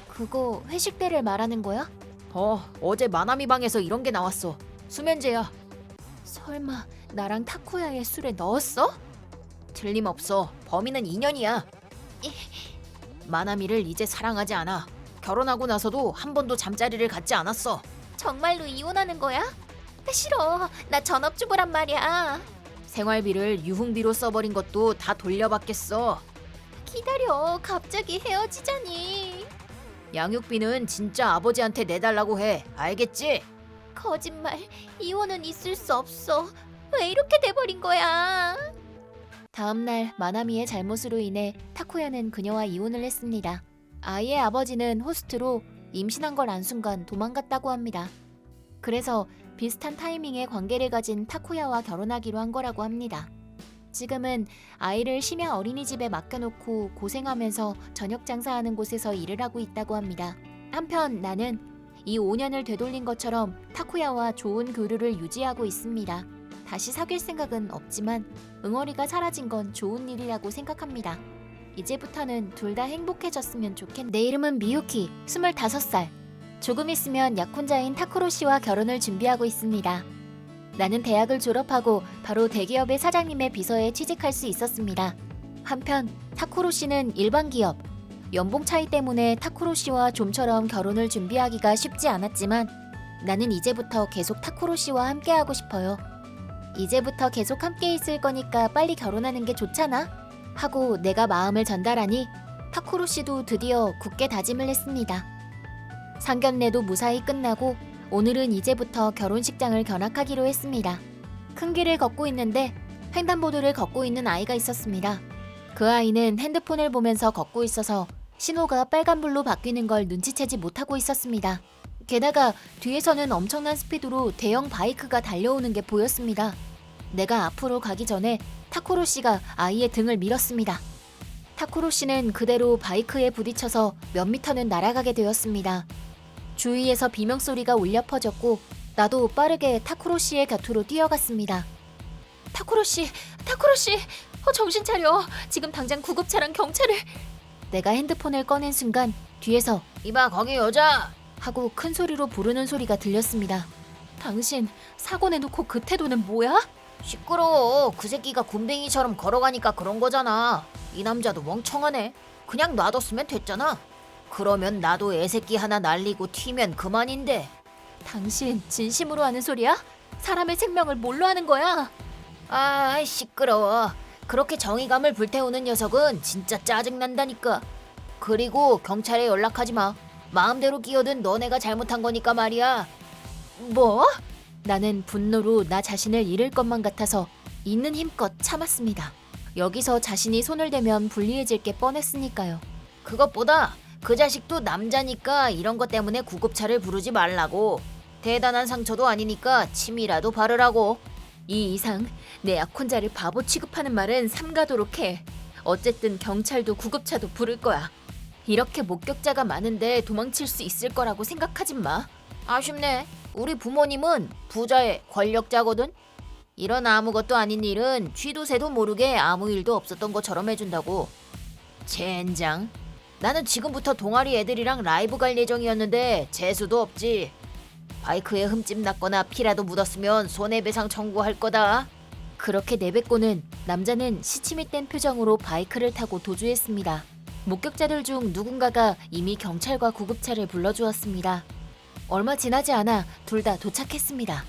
그거 회식 때를 말하는 거야? 어제 마나미 방에서 이런 게 나왔어. 수면제야. 설마 나랑 타쿠야의 술에 넣었어? 틀림없어. 범인은 인연이야. 마나미를 이제 사랑하지 않아. 결혼하고 나서도 한 번도 잠자리를 갖지 않았어. 정말로 이혼하는 거야? 싫어. 나 전업주부란 말이야. 생활비를 유흥비로 써버린 것도 다 돌려받겠어. 기다려. 갑자기 헤어지자니. 양육비는 진짜 아버지한테 내달라고 해. 알겠지? 거짓말. 이혼은 있을 수 없어. 왜 이렇게 돼버린 거야? 다음 날 마나미의 잘못으로 인해 타쿠야는 그녀와 이혼을 했습니다. 아이의 아버지는 호스트로 임신한 걸 안 순간 도망갔다고 합니다. 그래서 비슷한 타이밍에 관계를 가진 타쿠야와 결혼하기로 한 거라고 합니다. 지금은 아이를 심야 어린이집에 맡겨놓고 고생하면서 저녁 장사하는 곳에서 일을 하고 있다고 합니다. 한편 나는 이 5년을 되돌린 것처럼 타쿠야와 좋은 교류를 유지하고 있습니다. 다시 사귈 생각은 없지만 응어리가 사라진 건 좋은 일이라고 생각합니다. 이제부터는 둘 다 행복해졌으면 좋겠네. 내 이름은 미유키, 25살. 조금 있으면 약혼자인 타쿠로 씨와 결혼을 준비하고 있습니다. 나는 대학을 졸업하고 바로 대기업의 사장님의 비서에 취직할 수 있었습니다. 한편 타쿠로 씨는 일반 기업. 연봉 차이 때문에 타쿠로 씨와 좀처럼 결혼을 준비하기가 쉽지 않았지만 나는 이제부터 계속 타쿠로 씨와 함께하고 싶어요. 이제부터 계속 함께 있을 거니까 빨리 결혼하는 게 좋잖아? 하고 내가 마음을 전달하니 타쿠로 씨도 드디어 굳게 다짐을 했습니다. 상견례도 무사히 끝나고 오늘은 이제부터 결혼식장을 견학하기로 했습니다. 큰 길을 걷고 있는데 횡단보도를 걷고 있는 아이가 있었습니다. 그 아이는 핸드폰을 보면서 걷고 있어서 신호가 빨간불로 바뀌는 걸 눈치채지 못하고 있었습니다. 게다가 뒤에서는 엄청난 스피드로 대형 바이크가 달려오는 게 보였습니다. 내가 앞으로 가기 전에 타쿠로 씨가 아이의 등을 밀었습니다. 타쿠로 씨는 그대로 바이크에 부딪혀서 몇 미터는 날아가게 되었습니다. 주위에서 비명소리가 울려 퍼졌고 나도 빠르게 타쿠로 씨의 곁으로 뛰어갔습니다. 타쿠로 씨, 정신 차려. 지금 당장 구급차랑 경찰을. 내가 핸드폰을 꺼낸 순간 뒤에서 이봐 거기 여자. 하고 큰 소리로 부르는 소리가 들렸습니다. 당신 사고 내놓고 그 태도는 뭐야? 시끄러워. 그 새끼가 굼벵이처럼 걸어가니까 그런 거잖아. 이 남자도 멍청하네. 그냥 놔뒀으면 됐잖아. 그러면 나도 애새끼 하나 날리고 튀면 그만인데. 당신 진심으로 하는 소리야? 사람의 생명을 뭘로 하는 거야? 아 시끄러워. 그렇게 정의감을 불태우는 녀석은 진짜 짜증난다니까. 그리고 경찰에 연락하지 마. 마음대로 끼어든 너네가 잘못한 거니까 말이야. 뭐? 나는 분노로 나 자신을 잃을 것만 같아서 있는 힘껏 참았습니다. 여기서 자신이 손을 대면 불리해질 게 뻔했으니까요. 그것보다 그 자식도 남자니까 이런 것 때문에 구급차를 부르지 말라고. 대단한 상처도 아니니까 침이라도 바르라고. 이 이상 내 약혼자를 바보 취급하는 말은 삼가도록 해. 어쨌든 경찰도 구급차도 부를 거야. 이렇게 목격자가 많은데 도망칠 수 있을 거라고 생각하지 마. 아쉽네. 우리 부모님은 부자의 권력자거든. 이런 아무것도 아닌 일은 쥐도 새도 모르게 아무 일도 없었던 것처럼 해준다고. 젠장. 나는 지금부터 동아리 애들이랑 라이브 갈 예정이었는데 재수도 없지. 바이크에 흠집 났거나 피라도 묻었으면 손해배상 청구할 거다. 그렇게 내뱉고는 남자는 시침이 뗀 표정으로 바이크를 타고 도주했습니다. 목격자들 중 누군가가 이미 경찰과 구급차를 불러주었습니다. 얼마 지나지 않아 둘 다 도착했습니다.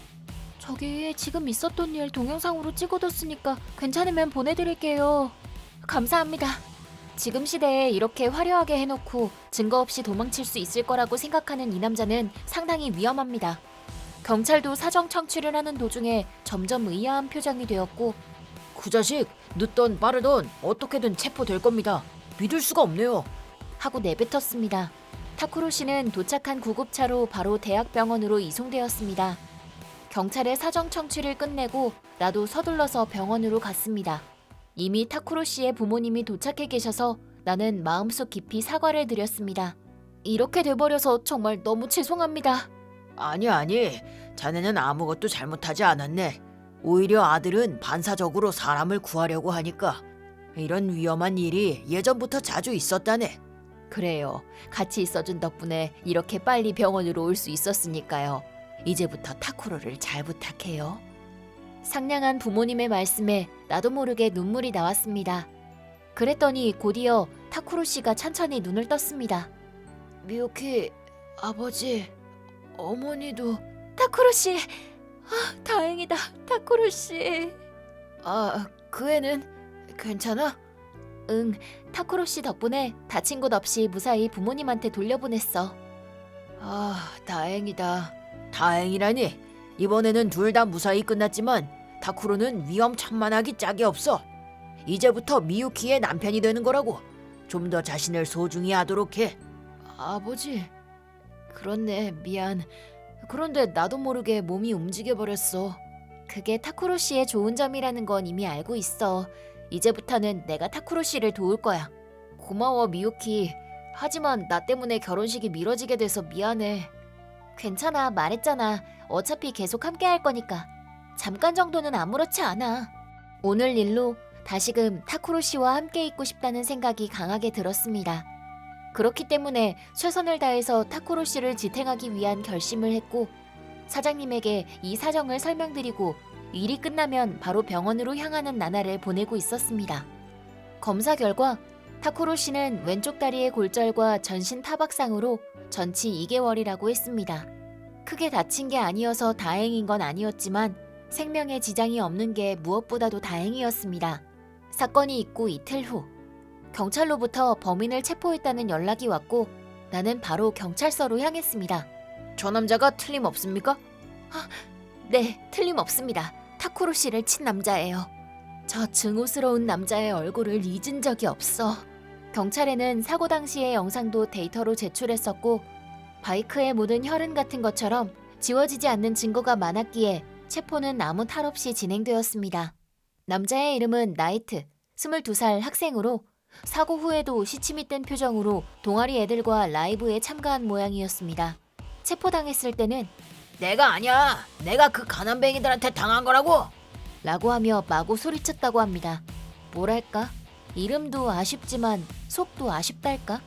저기 지금 있었던 일 동영상으로 찍어뒀으니까 괜찮으면 보내드릴게요. 감사합니다. 지금 시대에 이렇게 화려하게 해놓고 증거 없이 도망칠 수 있을 거라고 생각하는 이 남자는 상당히 위험합니다. 경찰도 사정 청취를 하는 도중에 점점 의아한 표정이 되었고 그 자식 늦던 빠르던 어떻게든 체포될 겁니다. 믿을 수가 없네요. 하고 내뱉었습니다. 타쿠로 씨는 도착한 구급차로 바로 대학병원으로 이송되었습니다. 경찰의 사정 청취를 끝내고 나도 서둘러서 병원으로 갔습니다. 이미 타쿠로 씨의 부모님이 도착해 계셔서 나는 마음속 깊이 사과를 드렸습니다. 이렇게 돼버려서 정말 너무 죄송합니다. 아니 자네는 아무것도 잘못하지 않았네. 오히려 아들은 반사적으로 사람을 구하려고 하니까. 이런 위험한 일이 예전부터 자주 있었다네. 그래요. 같이 있어준 덕분에 이렇게 빨리 병원으로 올 수 있었으니까요. 이제부터 타쿠로를 잘 부탁해요. 상냥한 부모님의 말씀에 나도 모르게 눈물이 나왔습니다. 그랬더니 곧이어 타쿠로 씨가 천천히 눈을 떴습니다. 미유키 아버지, 어머니도. 타쿠로 씨, 다행이다. 타쿠로 씨. 그 애는 괜찮아? 응, 타쿠로 씨 덕분에 다친 곳 없이 무사히 부모님한테 돌려보냈어. 다행이다. 다행이라니. 이번에는 둘 다 무사히 끝났지만 타쿠로는 위험천만하기 짝이 없어. 이제부터 미유키의 남편이 되는 거라고. 좀 더 자신을 소중히 하도록 해. 아버지, 그렇네. 미안. 그런데 나도 모르게 몸이 움직여버렸어. 그게 타쿠로 씨의 좋은 점이라는 건 이미 알고 있어. 이제부터는 내가 타쿠로 씨를 도울 거야. 고마워 미유키. 하지만 나 때문에 결혼식이 미뤄지게 돼서 미안해. 괜찮아, 말했잖아. 어차피 계속 함께 할 거니까. 잠깐 정도는 아무렇지 않아. 오늘 일로 다시금 타쿠로 씨와 함께 있고 싶다는 생각이 강하게 들었습니다. 그렇기 때문에 최선을 다해서 타쿠로 씨를 지탱하기 위한 결심을 했고 사장님에게 이 사정을 설명드리고 일이 끝나면 바로 병원으로 향하는 나날을 보내고 있었습니다. 검사 결과 타쿠로 씨는 왼쪽 다리의 골절과 전신 타박상으로 전치 2개월이라고 했습니다. 크게 다친 게 아니어서 다행인 건 아니었지만 생명에 지장이 없는 게 무엇보다도 다행이었습니다. 사건이 있고 이틀 후 경찰로부터 범인을 체포했다는 연락이 왔고 나는 바로 경찰서로 향했습니다. 저 남자가 틀림없습니까? 네, 틀림없습니다. 타쿠로 씨를 친 남자예요. 저 증오스러운 남자의 얼굴을 잊은 적이 없어. 경찰에는 사고 당시의 영상도 데이터로 제출했었고 바이크에 묻은 혈흔 같은 것처럼 지워지지 않는 증거가 많았기에 체포는 아무 탈 없이 진행되었습니다. 남자의 이름은 나이트, 22살 학생으로 사고 후에도 시침이 뗀 표정으로 동아리 애들과 라이브에 참가한 모양이었습니다. 체포당했을 때는 내가 아니야. 내가 그 가난뱅이들한테 당한 거라고. 라고 하며 마구 소리쳤다고 합니다. 뭐랄까? 이름도 아쉽지만 속도 아쉽달까?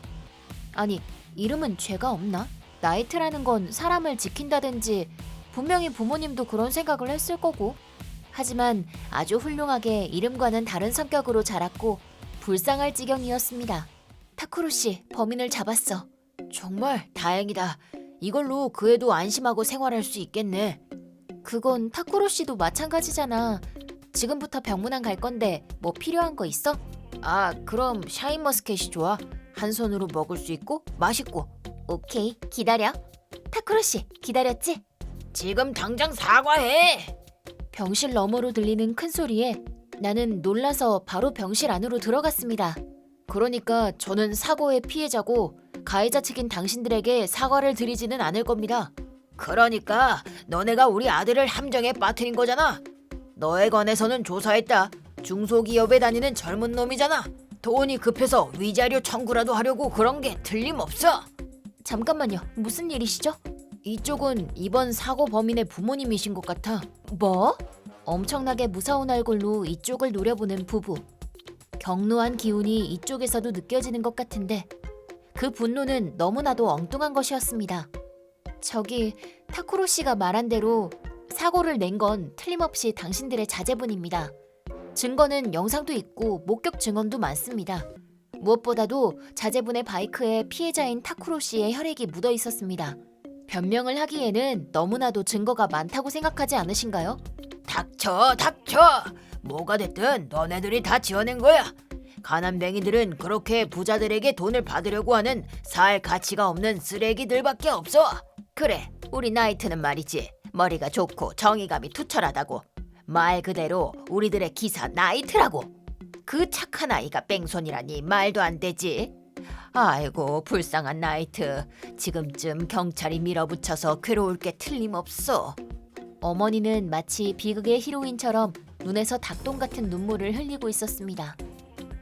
아니, 이름은 죄가 없나? 나이트라는 건 사람을 지킨다든지 분명히 부모님도 그런 생각을 했을 거고. 하지만 아주 훌륭하게 이름과는 다른 성격으로 자랐고 불쌍할 지경이었습니다. 타쿠로 씨, 범인을 잡았어. 정말 다행이다. 이걸로 그 애도 안심하고 생활할 수 있겠네. 그건 타쿠로 씨도 마찬가지잖아. 지금부터 병문안 갈 건데 뭐 필요한 거 있어? 아, 그럼 샤인머스켓이 좋아. 한 손으로 먹을 수 있고 맛있고. 오케이, 기다려. 타쿠로 씨, 기다렸지? 지금 당장 사과해. 병실 너머로 들리는 큰 소리에 나는 놀라서 바로 병실 안으로 들어갔습니다. 그러니까 저는 사고의 피해자고 가해자 측인 당신들에게 사과를 드리지는 않을 겁니다. 그러니까 너네가 우리 아들을 함정에 빠뜨린 거잖아. 너에 관해서는 조사했다. 중소기업에 다니는 젊은 놈이잖아. 돈이 급해서 위자료 청구라도 하려고 그런 게 틀림없어. 잠깐만요. 무슨 일이시죠? 이쪽은 이번 사고 범인의 부모님이신 것 같아. 뭐? 엄청나게 무서운 얼굴로 이쪽을 노려보는 부부. 격노한 기운이 이쪽에서도 느껴지는 것 같은데 그 분노는 너무나도 엉뚱한 것이었습니다. 저기 타쿠로 씨가 말한 대로 사고를 낸 건 틀림없이 당신들의 자제분입니다. 증거는 영상도 있고 목격 증언도 많습니다. 무엇보다도 자제분의 바이크에 피해자인 타쿠로 씨의 혈액이 묻어 있었습니다. 변명을 하기에는 너무나도 증거가 많다고 생각하지 않으신가요? 닥쳐, 닥쳐. 뭐가 됐든 너네들이 다 지어낸 거야. 가난뱅이들은 그렇게 부자들에게 돈을 받으려고 하는 살 가치가 없는 쓰레기들밖에 없어. 그래, 우리 나이트는 말이지. 머리가 좋고 정의감이 투철하다고. 말 그대로 우리들의 기사 나이트라고. 그 착한 아이가 뺑소니라니 말도 안 되지. 아이고, 불쌍한 나이트. 지금쯤 경찰이 밀어붙여서 괴로울 게 틀림없어. 어머니는 마치 비극의 히로인처럼 눈에서 닭똥 같은 눈물을 흘리고 있었습니다.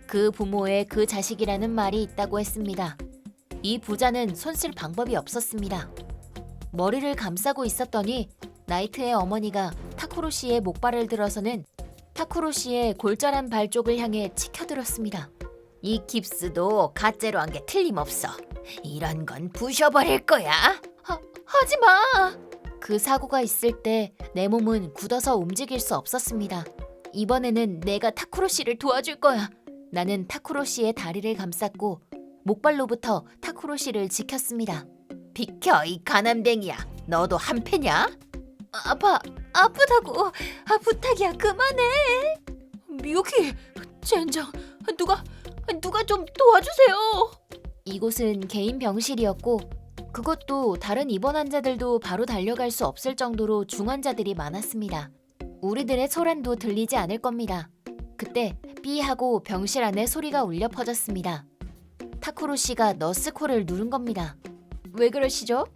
그 부모의 그 자식이라는 말이 있다고 했습니다. 이 부자는 손 쓸 방법이 없었습니다. 머리를 감싸고 있었더니 나이트의 어머니가 타쿠로 씨의 목발을 들어서는 타쿠로 씨의 골절한 발 쪽을 향해 치켜들었습니다. 이 깁스도 가짜로 한 게 틀림없어. 이런 건 부셔버릴 거야. 하지 마. 그 사고가 있을 때 내 몸은 굳어서 움직일 수 없었습니다. 이번에는 내가 타쿠로 씨를 도와줄 거야. 나는 타쿠로 씨의 다리를 감쌌고 목발로부터 타쿠로 씨를 지켰습니다. 비켜, 이 가난뱅이야. 너도 한패냐? 아프다고. 부탁이야, 그만해. 미유키, 젠장, 누가 좀 도와주세요. 이곳은 개인 병실이었고 그것도 다른 입원 환자들도 바로 달려갈 수 없을 정도로 중환자들이 많았습니다. 우리들의 소란도 들리지 않을 겁니다. 그때 삐 하고 병실 안에 소리가 울려 퍼졌습니다. 타쿠로 씨가 너스콜을 누른 겁니다. 왜 그러시죠?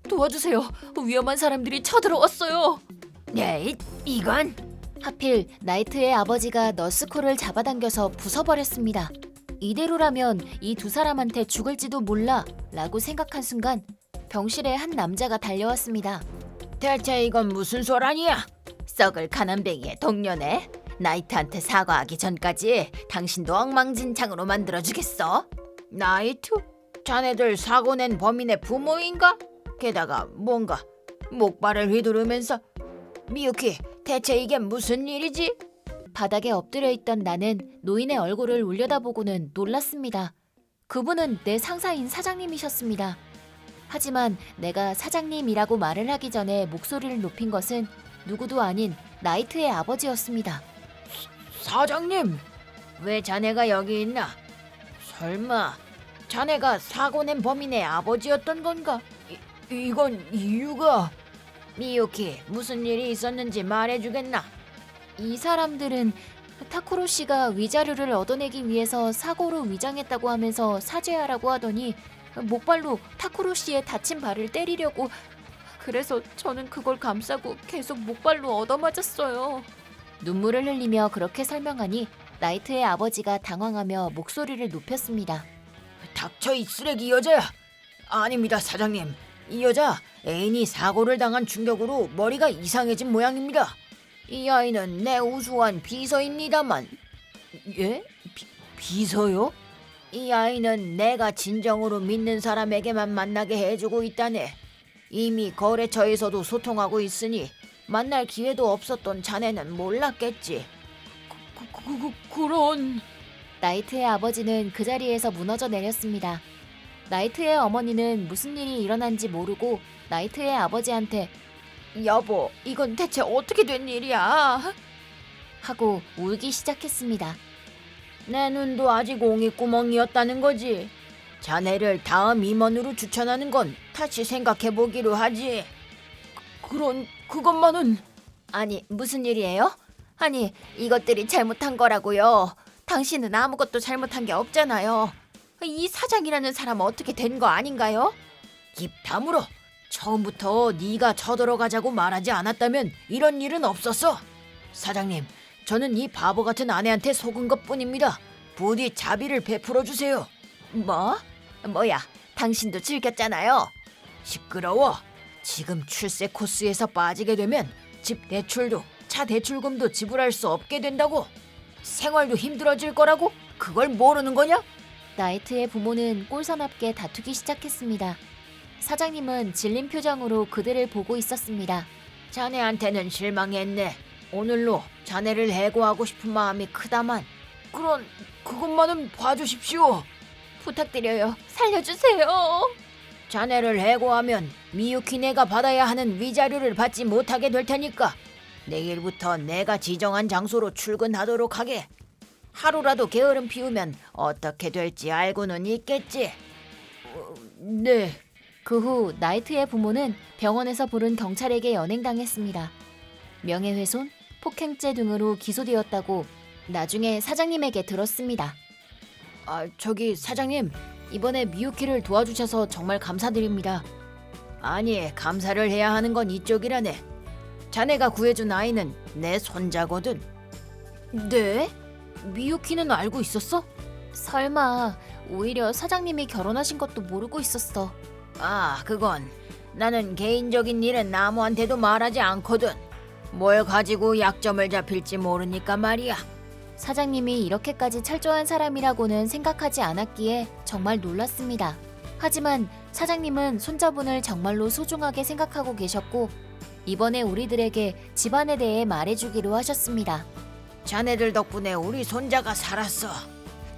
도와주세요. 위험한 사람들이 쳐들어왔어요. 네, 이건 하필 나이트의 아버지가 너스콜을 잡아당겨서 부숴버렸습니다. 이대로라면 이 두 사람한테 죽을지도 몰라 라고 생각한 순간 병실에 한 남자가 달려왔습니다. 대체 이건 무슨 소란이야? 썩을 가난뱅이의 동료네. 나이트한테 사과하기 전까지 당신도 엉망진창으로 만들어주겠어. 나이트? 자네들 사고 낸 범인의 부모인가? 게다가 뭔가 목발을 휘두르면서. 미유키, 대체 이게 무슨 일이지? 바닥에 엎드려 있던 나는 노인의 얼굴을 올려다보고는 놀랐습니다. 그분은 내 상사인 사장님이셨습니다. 하지만 내가 사장님이라고 말을 하기 전에 목소리를 높인 것은 누구도 아닌 나이트의 아버지였습니다. 사장님, 왜 자네가 여기 있나? 설마 자네가 사고 낸 범인의 아버지였던 건가? 이건 이유가... 미유키, 무슨 일이 있었는지 말해주겠나? 이 사람들은 타쿠로 씨가 위자료를 얻어내기 위해서 사고로 위장했다고 하면서 사죄하라고 하더니 목발로 타쿠로 씨의 다친 발을 때리려고... 그래서 저는 그걸 감싸고 계속 목발로 얻어맞았어요. 눈물을 흘리며 그렇게 설명하니 나이트의 아버지가 당황하며 목소리를 높였습니다. 닥쳐 이 쓰레기 여자야. 아닙니다 사장님. 이 여자 애인이 사고를 당한 충격으로 머리가 이상해진 모양입니다. 이 아이는 내 우수한 비서입니다만. 예? 비서요? 이 아이는 내가 진정으로 믿는 사람에게만 만나게 해주고 있다네. 이미 거래처에서도 소통하고 있으니 만날 기회도 없었던 자네는 몰랐겠지. 그런... 나이트의 아버지는 그 자리에서 무너져 내렸습니다. 나이트의 어머니는 무슨 일이 일어난지 모르고 나이트의 아버지한테 여보, 이건 대체 어떻게 된 일이야? 하고 울기 시작했습니다. 내 눈도 아직 옹이구멍이었다는 거지. 자네를 다음 임원으로 추천하는 건 다시 생각해보기로 하지. 그것만은... 아니, 무슨 일이에요? 아니, 이것들이 잘못한 거라고요. 당신은 아무것도 잘못한 게 없잖아요. 이 사장이라는 사람은 어떻게 된 거 아닌가요? 입 다물어. 처음부터 네가 쳐들어가자고 말하지 않았다면 이런 일은 없었어. 사장님, 저는 이 바보 같은 아내한테 속은 것뿐입니다. 부디 자비를 베풀어 주세요. 뭐야? 당신도 즐겼잖아요. 시끄러워. 지금 출세 코스에서 빠지게 되면 집 대출도 차 대출금도 지불할 수 없게 된다고. 생활도 힘들어질 거라고? 그걸 모르는 거냐? 나이트의 부모는 꼴사납게 다투기 시작했습니다. 사장님은 질린 표정으로 그들을 보고 있었습니다. 자네한테는 실망했네. 오늘로 자네를 해고하고 싶은 마음이 크다만. 그것만은 봐주십시오. 부탁드려요. 살려주세요. 자네를 해고하면 미유키네가 받아야 하는 위자료를 받지 못하게 될 테니까 내일부터 내가 지정한 장소로 출근하도록 하게. 하루라도 게으름 피우면 어떻게 될지 알고는 있겠지. 네. 그 후 나이트의 부모는 병원에서 부른 경찰에게 연행당했습니다. 명예훼손, 폭행죄 등으로 기소되었다고 나중에 사장님에게 들었습니다. 저기 사장님, 이번에 미유키를 도와주셔서 정말 감사드립니다. 아니, 감사를 해야 하는 건 이쪽이라네. 자네가 구해준 아이는 내 손자거든. 네? 미유키는 알고 있었어? 설마 오히려 사장님이 결혼하신 것도 모르고 있었어. 그건 나는 개인적인 일은 아무한테도 말하지 않거든. 뭘 가지고 약점을 잡힐지 모르니까 말이야. 사장님이 이렇게까지 철저한 사람이라고는 생각하지 않았기에 정말 놀랐습니다. 하지만 사장님은 손자분을 정말로 소중하게 생각하고 계셨고 이번에 우리들에게 집안에 대해 말해주기로 하셨습니다. 자네들 덕분에 우리 손자가 살았어.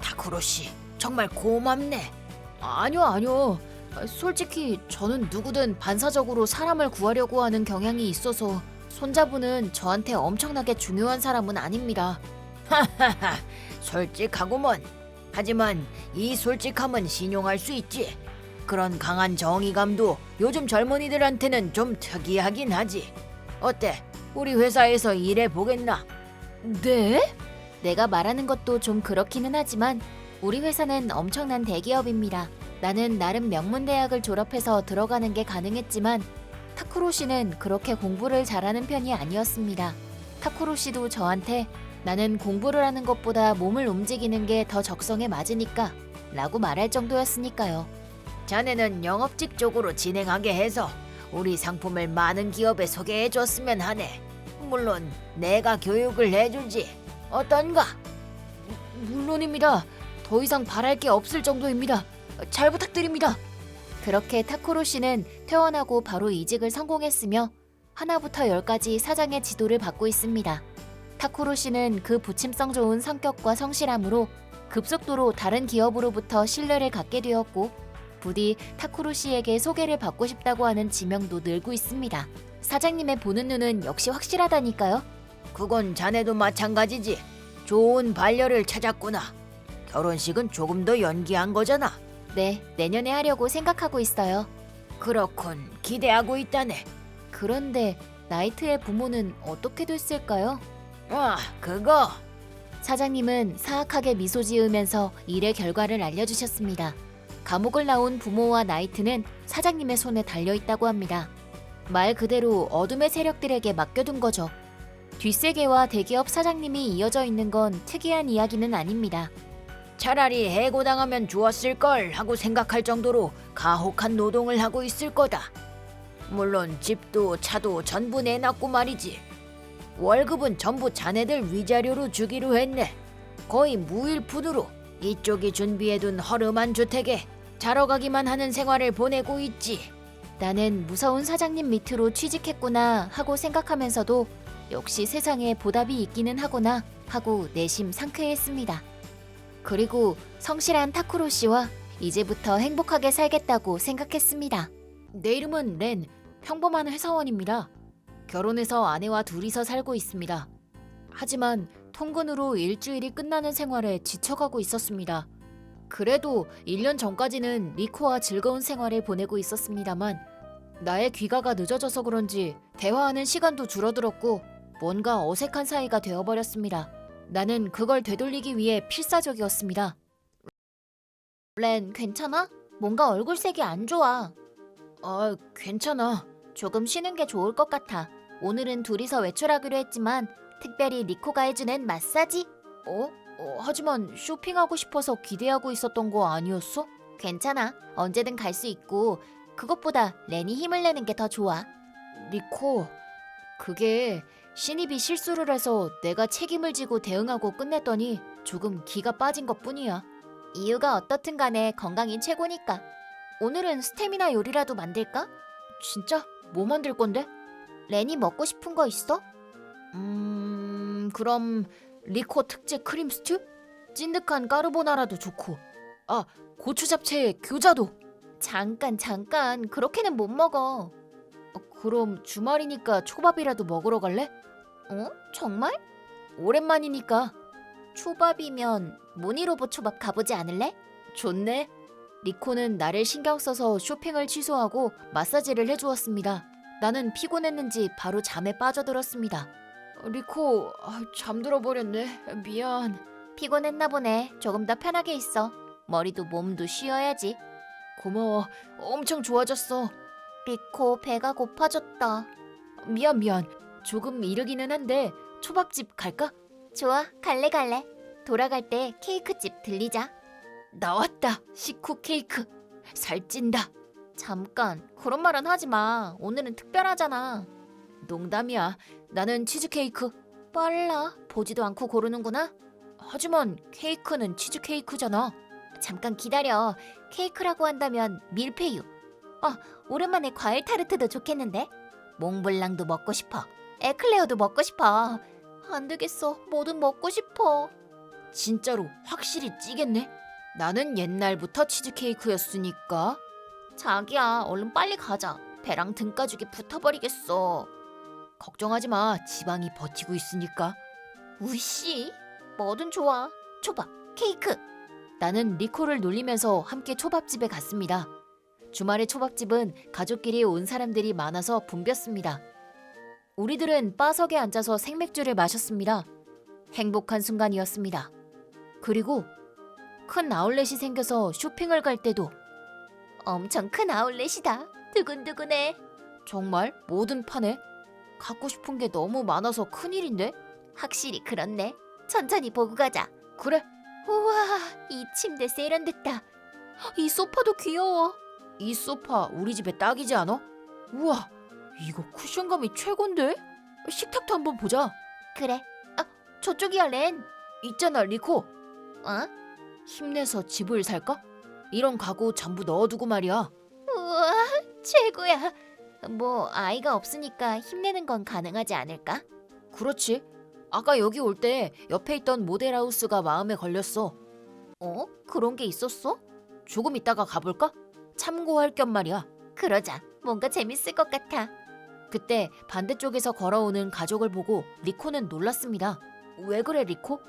타쿠로 씨, 정말 고맙네. 아니요. 솔직히 저는 누구든 반사적으로 사람을 구하려고 하는 경향이 있어서 손자분은 저한테 엄청나게 중요한 사람은 아닙니다. 하하하, 솔직하구먼. 하지만 이 솔직함은 신용할 수 있지. 그런 강한 정의감도 요즘 젊은이들한테는 좀 특이하긴 하지. 어때? 우리 회사에서 일해 보겠나? 네? 내가 말하는 것도 좀 그렇기는 하지만 우리 회사는 엄청난 대기업입니다. 나는 나름 명문대학을 졸업해서 들어가는 게 가능했지만 타쿠로 씨는 그렇게 공부를 잘하는 편이 아니었습니다. 타쿠로 씨도 저한테 나는 공부를 하는 것보다 몸을 움직이는 게 더 적성에 맞으니까 라고 말할 정도였으니까요. 자네는 영업직 쪽으로 진행하게 해서 우리 상품을 많은 기업에 소개해 줬으면 하네. 물론 내가 교육을 해줄지. 어떤가? 물론입니다. 더 이상 바랄 게 없을 정도입니다. 잘 부탁드립니다. 그렇게 타쿠로 씨는 퇴원하고 바로 이직을 성공했으며 하나부터 10까지 사장의 지도를 받고 있습니다. 타쿠로 씨는 그 부침성 좋은 성격과 성실함으로 급속도로 다른 기업으로부터 신뢰를 갖게 되었고 부디 타쿠로 씨에게 소개를 받고 싶다고 하는 지명도 늘고 있습니다. 사장님의 보는 눈은 역시 확실하다니까요. 그건 자네도 마찬가지지. 좋은 반려를 찾았구나. 결혼식은 조금 더 연기한 거잖아. 네, 내년에 하려고 생각하고 있어요. 그렇군, 기대하고 있다네. 그런데 나이트의 부모는 어떻게 됐을까요? 그거. 사장님은 사악하게 미소 지으면서 일의 결과를 알려주셨습니다. 감옥을 나온 부모와 나이트는 사장님의 손에 달려있다고 합니다. 말 그대로 어둠의 세력들에게 맡겨둔 거죠. 뒷세계와 대기업 사장님이 이어져 있는 건 특이한 이야기는 아닙니다. 차라리 해고당하면 좋았을걸 하고 생각할 정도로 가혹한 노동을 하고 있을 거다. 물론 집도 차도 전부 내놨고 말이지. 월급은 전부 자네들 위자료로 주기로 했네. 거의 무일푼으로 이쪽이 준비해둔 허름한 주택에 자러 가기만 하는 생활을 보내고 있지. 나는 무서운 사장님 밑으로 취직했구나 하고 생각하면서도 역시 세상에 보답이 있기는 하구나 하고 내심 상쾌했습니다. 그리고 성실한 타쿠로 씨와 이제부터 행복하게 살겠다고 생각했습니다. 내 이름은 렌, 평범한 회사원입니다. 결혼해서 아내와 둘이서 살고 있습니다. 하지만 통근으로 일주일이 끝나는 생활에 지쳐가고 있었습니다. 그래도 1년 전까지는 리코와 즐거운 생활을 보내고 있었습니다만 나의 귀가가 늦어져서 그런지 대화하는 시간도 줄어들었고 뭔가 어색한 사이가 되어버렸습니다. 나는 그걸 되돌리기 위해 필사적이었습니다. 렌, 괜찮아? 뭔가 얼굴색이 안 좋아. 괜찮아. 조금 쉬는 게 좋을 것 같아. 오늘은 둘이서 외출하기로 했지만 특별히 리코가 해주는 마사지? 하지만 쇼핑하고 싶어서 기대하고 있었던 거 아니었어? 괜찮아. 언제든 갈 수 있고 그것보다 렌이 힘을 내는 게 더 좋아. 리코, 그게 신입이 실수를 해서 내가 책임을 지고 대응하고 끝냈더니 조금 기가 빠진 것뿐이야. 이유가 어떻든 간에 건강이 최고니까. 오늘은 스테미나 요리라도 만들까? 진짜? 뭐 만들 건데? 렌이 먹고 싶은 거 있어? 그럼 리코 특제 크림 스튜? 찐득한 까르보나라도 좋고. 고추 잡채에 교자도. 잠깐. 그렇게는 못 먹어. 그럼 주말이니까 초밥이라도 먹으러 갈래? 정말? 오랜만이니까. 초밥이면 모니로봇 초밥 가보지 않을래? 좋네. 리코는 나를 신경 써서 쇼핑을 취소하고 마사지를 해주었습니다. 나는 피곤했는지 바로 잠에 빠져들었습니다. 리코, 잠들어 버렸네. 미안. 피곤했나 보네. 조금 더 편하게 있어. 머리도 몸도 쉬어야지. 고마워. 엄청 좋아졌어. 리코, 배가 고파졌다. 미안. 조금 이르기는 한데 초밥집 갈까? 좋아, 갈래. 돌아갈 때 케이크집 들리자. 나왔다. 식후 케이크. 살찐다. 잠깐, 그런 말은 하지 마. 오늘은 특별하잖아. 농담이야. 나는 치즈케이크. 빨라. 보지도 않고 고르는구나. 하지만 케이크는 치즈케이크잖아. 잠깐 기다려. 케이크라고 한다면 밀푀유. 오랜만에 과일 타르트도 좋겠는데? 몽블랑도 먹고 싶어. 에클레어도 먹고 싶어. 안 되겠어. 뭐든 먹고 싶어. 진짜로 확실히 찌겠네. 나는 옛날부터 치즈케이크였으니까. 자기야, 얼른 빨리 가자. 배랑 등가죽이 붙어버리겠어. 걱정하지 마. 지방이 버티고 있으니까. 우씨, 뭐든 좋아. 초밥, 케이크. 나는 리코를 놀리면서 함께 초밥집에 갔습니다. 주말에 초밥집은 가족끼리 온 사람들이 많아서 붐볐습니다. 우리들은 바석에 앉아서 생맥주를 마셨습니다. 행복한 순간이었습니다. 그리고 큰 아울렛이 생겨서 쇼핑을 갈 때도 엄청 큰 아울렛이다. 두근두근해. 정말 뭐든 파네. 갖고 싶은 게 너무 많아서 큰일인데? 확실히 그렇네. 천천히 보고 가자. 그래. 우와, 이 침대 세련됐다. 이 소파도 귀여워. 이 소파 우리 집에 딱이지 않아? 우와, 이거 쿠션감이 최곤데? 식탁도 한번 보자. 그래. 저쪽이야, 렌. 있잖아, 리코. 힘내서 집을 살까? 이런 가구 전부 넣어두고 말이야. 우와, 최고야. 뭐 아이가 없으니까 힘내는 건 가능하지 않을까? 그렇지. 아까 여기 올 때 옆에 있던 모델하우스가 마음에 걸렸어. 그런 게 있었어? 조금 있다가 가볼까? 참고할 겸 말이야. 그러자. 뭔가 재밌을 것 같아. 그때 반대쪽에서 걸어오는 가족을 보고 리코는 놀랐습니다. 왜 그래, 리코?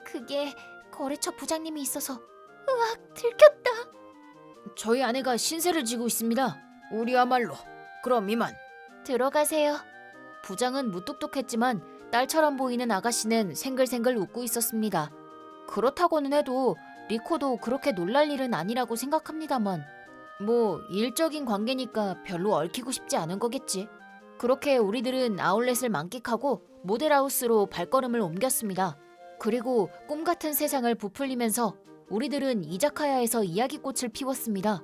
그게 거래처 부장님이 있어서. 으악, 들켰다. 저희 아내가 신세를 지고 있습니다. 우리야말로. 그럼 이만. 들어가세요. 부장은 무뚝뚝했지만 딸처럼 보이는 아가씨는 생글생글 웃고 있었습니다. 그렇다고는 해도 리코도 그렇게 놀랄 일은 아니라고 생각합니다만. 뭐 일적인 관계니까 별로 얽히고 싶지 않은 거겠지. 그렇게 우리들은 아울렛을 만끽하고 모델하우스로 발걸음을 옮겼습니다. 그리고 꿈 같은 세상을 부풀리면서 우리들은 이자카야에서 이야기꽃을 피웠습니다.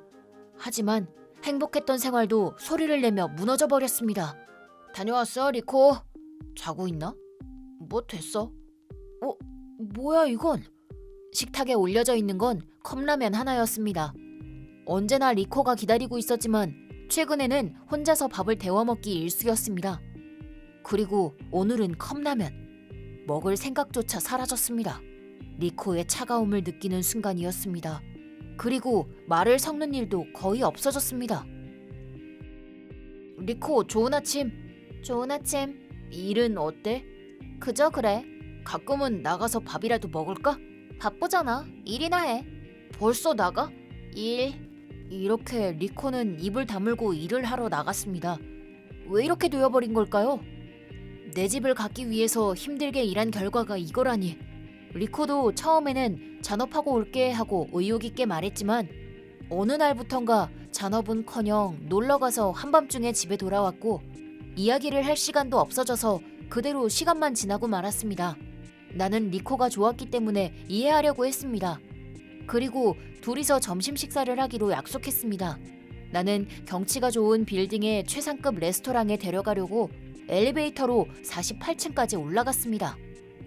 하지만 행복했던 생활도 소리를 내며 무너져 버렸습니다. 다녀왔어, 리코? 자고 있나? 뭐 됐어? 뭐야 이건? 식탁에 올려져 있는 건 컵라면 하나였습니다. 언제나 리코가 기다리고 있었지만 최근에는 혼자서 밥을 데워 먹기 일쑤였습니다. 그리고 오늘은 컵라면. 먹을 생각조차 사라졌습니다. 리코의 차가움을 느끼는 순간이었습니다. 그리고 말을 섞는 일도 거의 없어졌습니다. 리코, 좋은 아침. 좋은 아침. 일은 어때? 그저 그래. 가끔은 나가서 밥이라도 먹을까? 바쁘잖아. 일이나 해. 벌써 나가? 일. 이렇게 리코는 입을 다물고 일을 하러 나갔습니다. 왜 이렇게 되어버린 걸까요? 내 집을 갖기 위해서 힘들게 일한 결과가 이거라니. 리코도 처음에는 잔업하고 올게 하고 의욕 있게 말했지만 어느 날부턴가 잔업은커녕 놀러가서 한밤중에 집에 돌아왔고 이야기를 할 시간도 없어져서 그대로 시간만 지나고 말았습니다. 나는 리코가 좋았기 때문에 이해하려고 했습니다. 그리고 둘이서 점심 식사를 하기로 약속했습니다. 나는 경치가 좋은 빌딩의 최상급 레스토랑에 데려가려고 엘리베이터로 48층까지 올라갔습니다.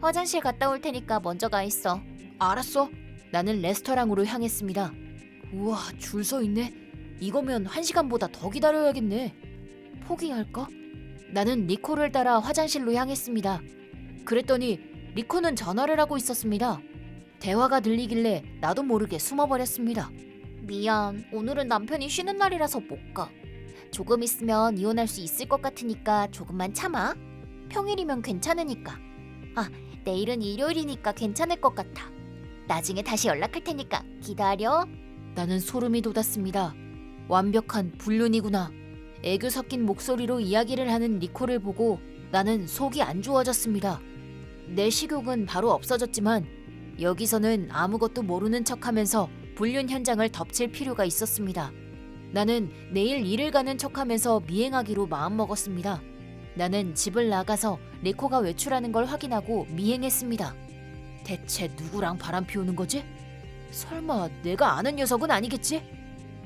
화장실 갔다 올 테니까 먼저 가 있어. 알았어. 나는 레스토랑으로 향했습니다. 우와, 줄 서 있네. 이거면 1시간보다 더 기다려야겠네. 포기할까? 나는 리코를 따라 화장실로 향했습니다. 그랬더니 리코는 전화를 하고 있었습니다. 대화가 들리길래 나도 모르게 숨어버렸습니다. 미안, 오늘은 남편이 쉬는 날이라서 못 가. 조금 있으면 이혼할 수 있을 것 같으니까 조금만 참아. 평일이면 괜찮으니까. 내일은 일요일이니까 괜찮을 것 같아. 나중에 다시 연락할 테니까 기다려. 나는 소름이 돋았습니다. 완벽한 불륜이구나. 애교 섞인 목소리로 이야기를 하는 리코를 보고 나는 속이 안 좋아졌습니다. 내 식욕은 바로 없어졌지만 여기서는 아무것도 모르는 척하면서 불륜 현장을 덮칠 필요가 있었습니다. 나는 내일 일을 가는 척하면서 미행하기로 마음먹었습니다. 나는 집을 나가서 리코가 외출하는 걸 확인하고 미행했습니다. 대체 누구랑 바람 피우는 거지? 설마 내가 아는 녀석은 아니겠지?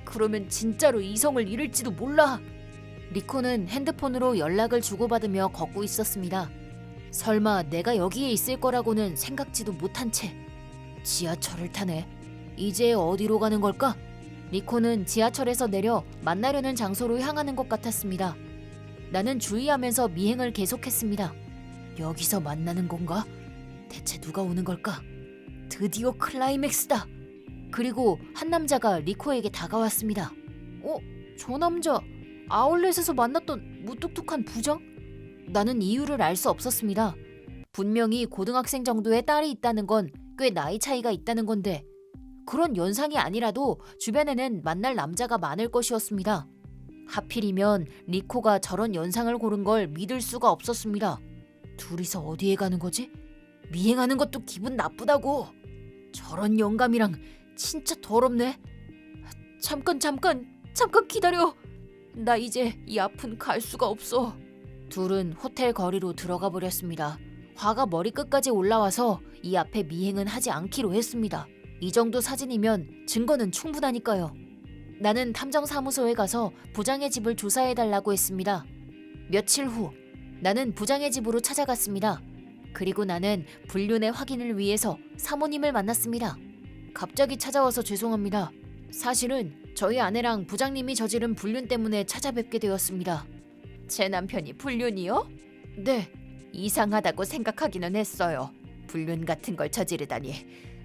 그러면 진짜로 이성을 잃을지도 몰라. 리코는 핸드폰으로 연락을 주고받으며 걷고 있었습니다. 설마 내가 여기에 있을 거라고는 생각지도 못한 채. 지하철을 타네. 이제 어디로 가는 걸까? 리코는 지하철에서 내려 만나려는 장소로 향하는 것 같았습니다. 나는 주의하면서 미행을 계속했습니다. 여기서 만나는 건가? 대체 누가 오는 걸까? 드디어 클라이맥스다. 그리고 한 남자가 리코에게 다가왔습니다. 저 남자 아울렛에서 만났던 무뚝뚝한 부장? 나는 이유를 알 수 없었습니다. 분명히 고등학생 정도의 딸이 있다는 건 꽤 나이 차이가 있다는 건데 그런 연상이 아니라도 주변에는 만날 남자가 많을 것이었습니다. 하필이면 리코가 저런 연상을 고른 걸 믿을 수가 없었습니다. 둘이서 어디에 가는 거지? 미행하는 것도 기분 나쁘다고. 저런 영감이랑 진짜 더럽네. 잠깐 기다려. 나 이제 이 앞은 갈 수가 없어. 둘은 호텔 거리로 들어가 버렸습니다. 화가 머리끝까지 올라와서 이 앞에 미행은 하지 않기로 했습니다. 이 정도 사진이면 증거는 충분하니까요. 나는 탐정사무소에 가서 부장의 집을 조사해달라고 했습니다. 며칠 후 나는 부장의 집으로 찾아갔습니다. 그리고 나는 불륜의 확인을 위해서 사모님을 만났습니다. 갑자기 찾아와서 죄송합니다. 사실은 저희 아내랑 부장님이 저지른 불륜 때문에 찾아뵙게 되었습니다. 제 남편이 불륜이요? 네, 이상하다고 생각하기는 했어요. 불륜 같은 걸 저지르다니.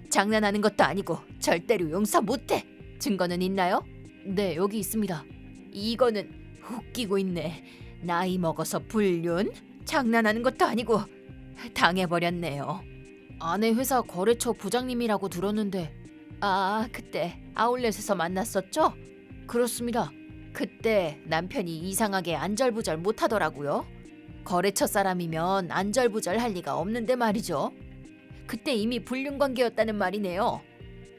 장난하는 것도 아니고 절대로 용서 못해. 증거는 있나요? 네, 여기 있습니다. 이거는 웃기고 있네. 나이 먹어서 불륜? 장난하는 것도 아니고 당해버렸네요. 아내 회사 거래처 부장님이라고 들었는데. 그때 아울렛에서 만났었죠? 그렇습니다. 그때 남편이 이상하게 안절부절 못하더라고요. 거래처 사람이면 안절부절 할 리가 없는데 말이죠. 그때 이미 불륜 관계였다는 말이네요.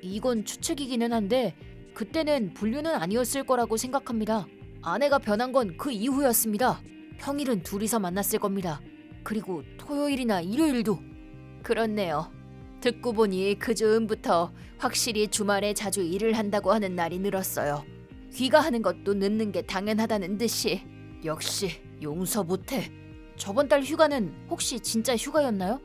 이건 추측이기는 한데 그때는 불륜은 아니었을 거라고 생각합니다. 아내가 변한 건 그 이후였습니다. 평일은 둘이서 만났을 겁니다. 그리고 토요일이나 일요일도. 그렇네요. 듣고 보니 그 즈음부터 확실히 주말에 자주 일을 한다고 하는 날이 늘었어요. 귀가하는 것도 늦는 게 당연하다는 듯이. 역시 용서 못해. 저번 달 휴가는 혹시 진짜 휴가였나요?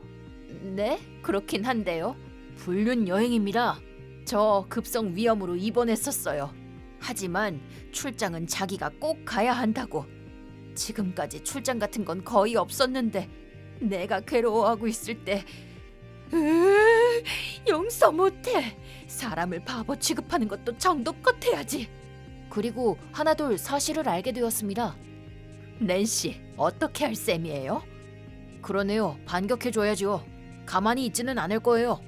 네, 그렇긴 한데요. 불륜 여행입니다. 저 급성 위염으로 입원했었어요. 하지만 출장은 자기가 꼭 가야 한다고. 지금까지 출장 같은 건 거의 없었는데 내가 괴로워하고 있을 때 용서 못해. 사람을 바보 취급하는 것도 정도껏 해야지. 그리고 하나둘 사실을 알게 되었습니다. 낸시, 어떻게 할 셈이에요? 그러네요. 반격해줘야죠. 가만히 있지는 않을 거예요.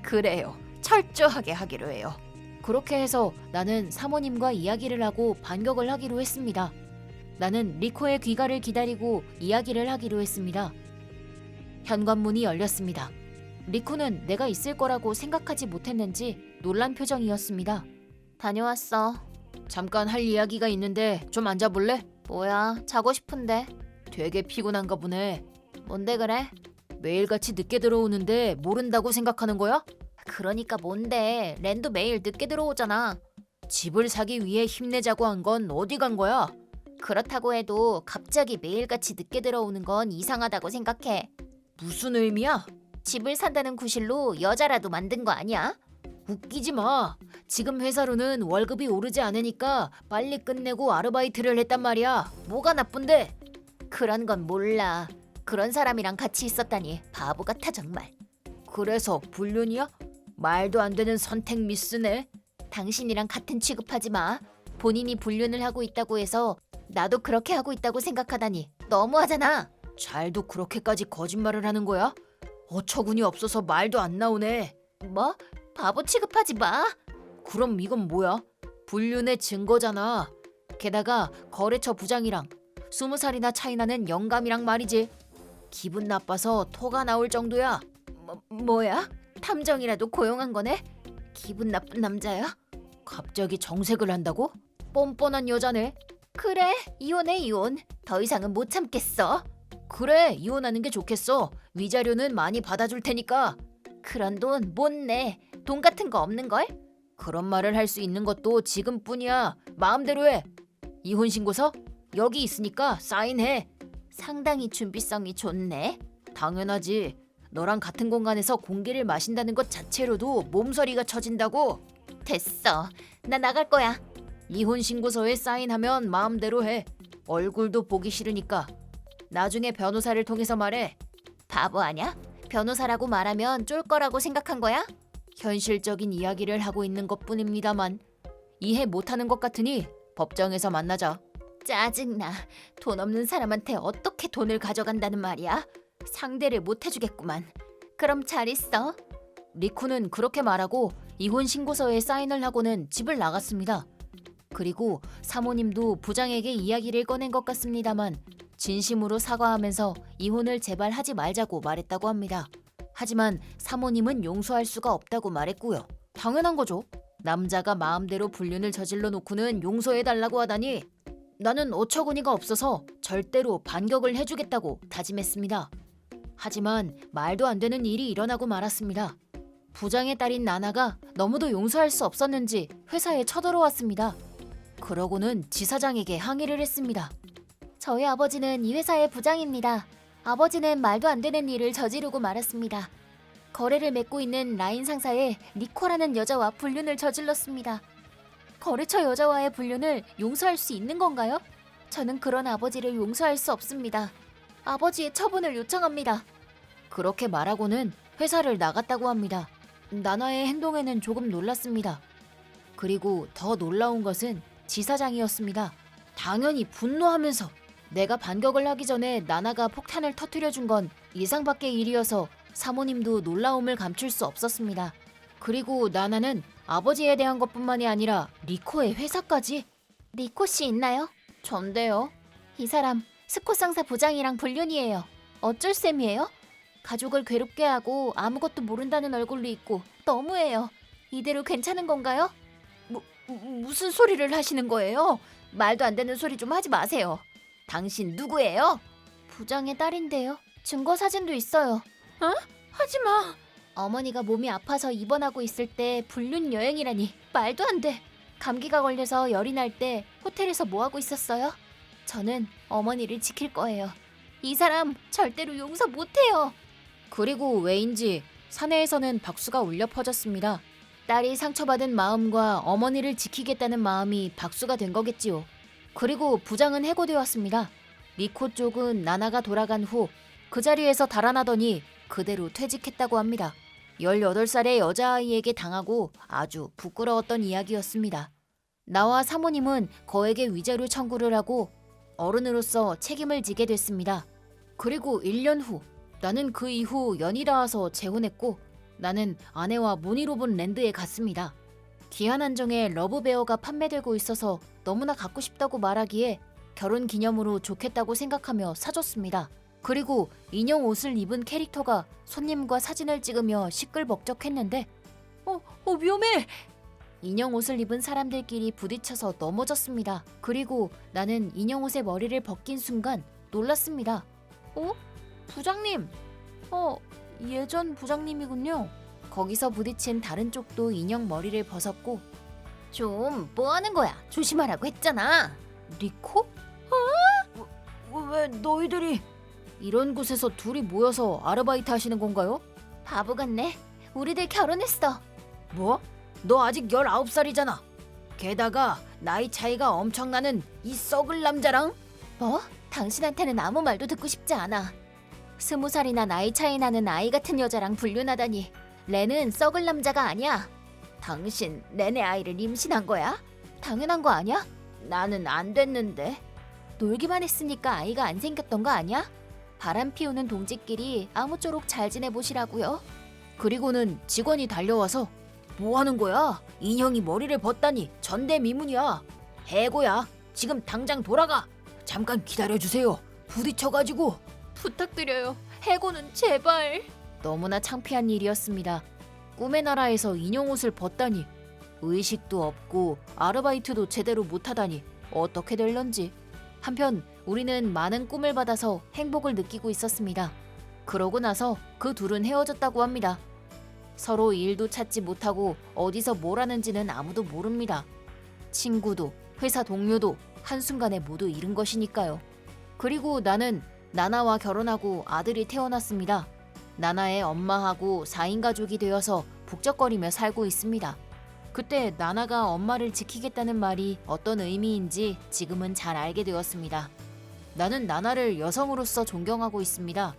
그래요. 철저하게 하기로 해요. 그렇게 해서 나는 사모님과 이야기를 하고 반격을 하기로 했습니다. 나는 리코의 귀가를 기다리고 이야기를 하기로 했습니다. 현관문이 열렸습니다. 리코는 내가 있을 거라고 생각하지 못했는지 놀란 표정이었습니다. 다녀왔어. 잠깐 할 이야기가 있는데 좀 앉아볼래? 뭐야, 자고 싶은데. 되게 피곤한가 보네. 뭔데 그래? 매일같이 늦게 들어오는데 모른다고 생각하는 거야? 그러니까 뭔데, 렌도 매일 늦게 들어오잖아. 집을 사기 위해 힘내자고 한 건 어디 간 거야? 그렇다고 해도 갑자기 매일같이 늦게 들어오는 건 이상하다고 생각해. 무슨 의미야? 집을 산다는 구실로 여자라도 만든 거 아니야? 웃기지 마. 지금 회사로는 월급이 오르지 않으니까 빨리 끝내고 아르바이트를 했단 말이야. 뭐가 나쁜데? 그런 건 몰라. 그런 사람이랑 같이 있었다니 바보 같아 정말. 그래서 불륜이야? 말도 안 되는 선택 미스네. 당신이랑 같은 취급하지 마. 본인이 불륜을 하고 있다고 해서 나도 그렇게 하고 있다고 생각하다니 너무하잖아. 잘도 그렇게까지 거짓말을 하는 거야? 어처구니 없어서 말도 안 나오네. 뭐? 바보 취급하지 마. 그럼 이건 뭐야? 불륜의 증거잖아. 게다가 거래처 부장이랑 20살이나 차이 나는 영감이랑 말이지. 기분 나빠서 토가 나올 정도야. 뭐야? 탐정이라도 고용한 거네? 기분 나쁜 남자야? 갑자기 정색을 한다고? 뻔뻔한 여자네. 그래, 이혼해 이혼. 더 이상은 못 참겠어. 그래, 이혼하는 게 좋겠어. 위자료는 많이 받아줄 테니까. 그런 돈 못 내. 돈 같은 거 없는걸? 그런 말을 할 수 있는 것도 지금뿐이야. 마음대로 해. 이혼 신고서? 여기 있으니까 사인해. 상당히 준비성이 좋네. 당연하지. 너랑 같은 공간에서 공기를 마신다는 것 자체로도 몸서리가 쳐진다고. 됐어. 나 나갈 거야. 이혼 신고서에 사인하면 마음대로 해. 얼굴도 보기 싫으니까. 나중에 변호사를 통해서 말해. 바보 아냐? 변호사라고 말하면 쫄 거라고 생각한 거야? 현실적인 이야기를 하고 있는 것뿐입니다만 이해 못하는 것 같으니 법정에서 만나자. 짜증나. 돈 없는 사람한테 어떻게 돈을 가져간다는 말이야? 상대를 못 해주겠구만. 그럼 잘 있어. 리쿠는 그렇게 말하고 이혼 신고서에 사인을 하고는 집을 나갔습니다. 그리고 사모님도 부장에게 이야기를 꺼낸 것 같습니다만 진심으로 사과하면서 이혼을 제발 하지 말자고 말했다고 합니다. 하지만 사모님은 용서할 수가 없다고 말했고요. 당연한 거죠. 남자가 마음대로 불륜을 저질러 놓고는 용서해달라고 하다니. 나는 어처구니가 없어서 절대로 반격을 해주겠다고 다짐했습니다. 하지만 말도 안 되는 일이 일어나고 말았습니다. 부장의 딸인 나나가 너무도 용서할 수 없었는지 회사에 쳐들어왔습니다. 그러고는 지사장에게 항의를 했습니다. 저희 아버지는 이 회사의 부장입니다. 아버지는 말도 안 되는 일을 저지르고 말았습니다. 거래를 맺고 있는 라인 상사의 니코라는 여자와 불륜을 저질렀습니다. 거래처 여자와의 불륜을 용서할 수 있는 건가요? 저는 그런 아버지를 용서할 수 없습니다. 아버지의 처분을 요청합니다. 그렇게 말하고는 회사를 나갔다고 합니다. 나나의 행동에는 조금 놀랐습니다. 그리고 더 놀라운 것은 지사장이었습니다. 당연히 분노하면서 내가 반격을 하기 전에 나나가 폭탄을 터뜨려준 건 예상 밖의 일이어서 사모님도 놀라움을 감출 수 없었습니다. 그리고 나나는 아버지에 대한 것뿐만이 아니라 리코의 회사까지. 리코 씨 있나요? 전데요. 이 사람 스코 상사 부장이랑 불륜이에요. 어쩔 셈이에요? 가족을 괴롭게 하고 아무것도 모른다는 얼굴로 있고 너무해요. 이대로 괜찮은 건가요? 무슨 소리를 하시는 거예요? 말도 안 되는 소리 좀 하지 마세요. 당신 누구예요? 부장의 딸인데요. 증거 사진도 있어요. 어? 하지 마. 어머니가 몸이 아파서 입원하고 있을 때 불륜 여행이라니 말도 안 돼. 감기가 걸려서 열이 날 때 호텔에서 뭐 하고 있었어요? 저는 어머니를 지킬 거예요. 이 사람 절대로 용서 못해요. 그리고 왜인지 사내에서는 박수가 울려 퍼졌습니다. 딸이 상처받은 마음과 어머니를 지키겠다는 마음이 박수가 된 거겠지요. 그리고 부장은 해고되었습니다. 리코 쪽은 나나가 돌아간 후 그 자리에서 달아나더니 그대로 퇴직했다고 합니다. 18살의 여자아이에게 당하고 아주 부끄러웠던 이야기였습니다. 나와 사모님은 거액의 위자료 청구를 하고 어른으로서 책임을 지게 됐습니다. 그리고 1년 후 나는 그 이후 연이 닿아서 재혼했고 나는 아내와 무늬로본 랜드에 갔습니다. 귀한 한정의 러브베어가 판매되고 있어서 너무나 갖고 싶다고 말하기에 결혼 기념으로 좋겠다고 생각하며 사줬습니다. 그리고 인형 옷을 입은 캐릭터가 손님과 사진을 찍으며 시끌벅적했는데 위험해! 인형 옷을 입은 사람들끼리 부딪혀서 넘어졌습니다. 그리고 나는 인형 옷의 머리를 벗긴 순간 놀랐습니다. 부장님! 예전 부장님이군요. 거기서 부딪힌 다른 쪽도 인형 머리를 벗었고 좀 뭐하는 거야? 조심하라고 했잖아. 리코? 왜 너희들이 이런 곳에서 둘이 모여서 아르바이트 하시는 건가요? 바보 같네. 우리들 결혼했어. 뭐? 너 아직 19살이잖아. 게다가 나이 차이가 엄청나는 이 썩을 남자랑? 뭐? 당신한테는 아무 말도 듣고 싶지 않아. 20살이나 나이 차이 나는 아이 같은 여자랑 불륜하다니. 레는 썩을 남자가 아니야. 당신 레네 아이를 임신한 거야? 당연한 거 아니야? 나는 안 됐는데. 놀기만 했으니까 아이가 안 생겼던 거 아니야? 바람 피우는 동지끼리 아무쪼록 잘 지내보시라고요. 그리고는 직원이 달려와서 뭐 하는 거야? 인형이 머리를 벗다니 전대미문이야. 해고야. 지금 당장 돌아가. 잠깐 기다려주세요. 부딪혀가지고. 부탁드려요. 해고는 제발. 너무나 창피한 일이었습니다. 꿈의 나라에서 인형 옷을 벗다니. 의식도 없고 아르바이트도 제대로 못하다니 어떻게 될런지. 한편 우리는 많은 꿈을 받아서 행복을 느끼고 있었습니다. 그러고 나서 그 둘은 헤어졌다고 합니다. 서로 일도 찾지 못하고 어디서 뭘 하는지는 아무도 모릅니다. 친구도 회사 동료도 한순간에 모두 잃은 것이니까요. 그리고 나는 나나와 결혼하고 아들이 태어났습니다. 나나의 엄마하고 4인 가족이 되어서 북적거리며 살고 있습니다. 그때 나나가 엄마를 지키겠다는 말이 어떤 의미인지 지금은 잘 알게 되었습니다. 나는 나나를 여성으로서 존경하고 있습니다.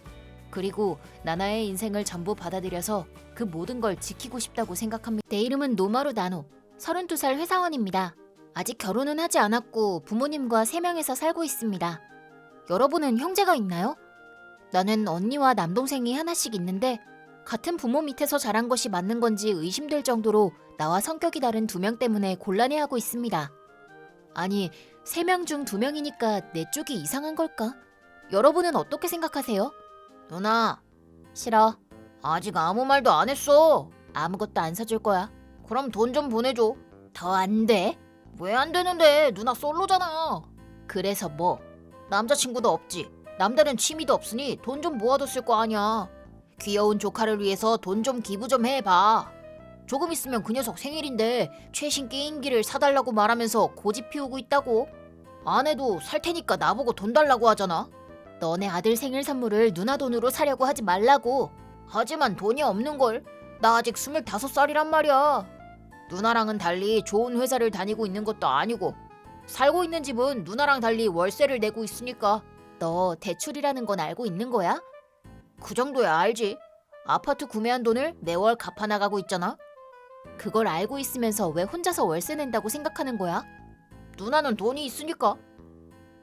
그리고 나나의 인생을 전부 받아들여서 그 모든 걸 지키고 싶다고 생각합니다. 내 이름은 노마루 나노, 32살 회사원입니다. 아직 결혼은 하지 않았고 부모님과 3명에서 살고 있습니다. 여러분은 형제가 있나요? 나는 언니와 남동생이 하나씩 있는데 같은 부모 밑에서 자란 것이 맞는 건지 의심될 정도로 나와 성격이 다른 2명 때문에 곤란해하고 있습니다. 아니, 3명 중 2명이니까 내 쪽이 이상한 걸까? 여러분은 어떻게 생각하세요? 누나, 싫어. 아직 아무 말도 안 했어. 아무것도 안 사줄 거야. 그럼 돈 좀 보내줘. 더 안 돼. 왜 안 되는데? 누나 솔로잖아. 그래서 뭐? 남자친구도 없지. 남다른 취미도 없으니 돈 좀 모아뒀을 거 아니야. 귀여운 조카를 위해서 돈 좀 기부 좀 해봐. 조금 있으면 그 녀석 생일인데 최신 게임기를 사달라고 말하면서 고집 피우고 있다고. 아내도 살 테니까 나보고 돈 달라고 하잖아. 너네 아들 생일 선물을 누나 돈으로 사려고 하지 말라고. 하지만 돈이 없는걸. 나 아직 25살이란 말이야. 누나랑은 달리 좋은 회사를 다니고 있는 것도 아니고 살고 있는 집은 누나랑 달리 월세를 내고 있으니까. 너 대출이라는 건 알고 있는 거야? 그 정도야 알지. 아파트 구매한 돈을 매월 갚아나가고 있잖아. 그걸 알고 있으면서 왜 혼자서 월세 낸다고 생각하는 거야? 누나는 돈이 있으니까.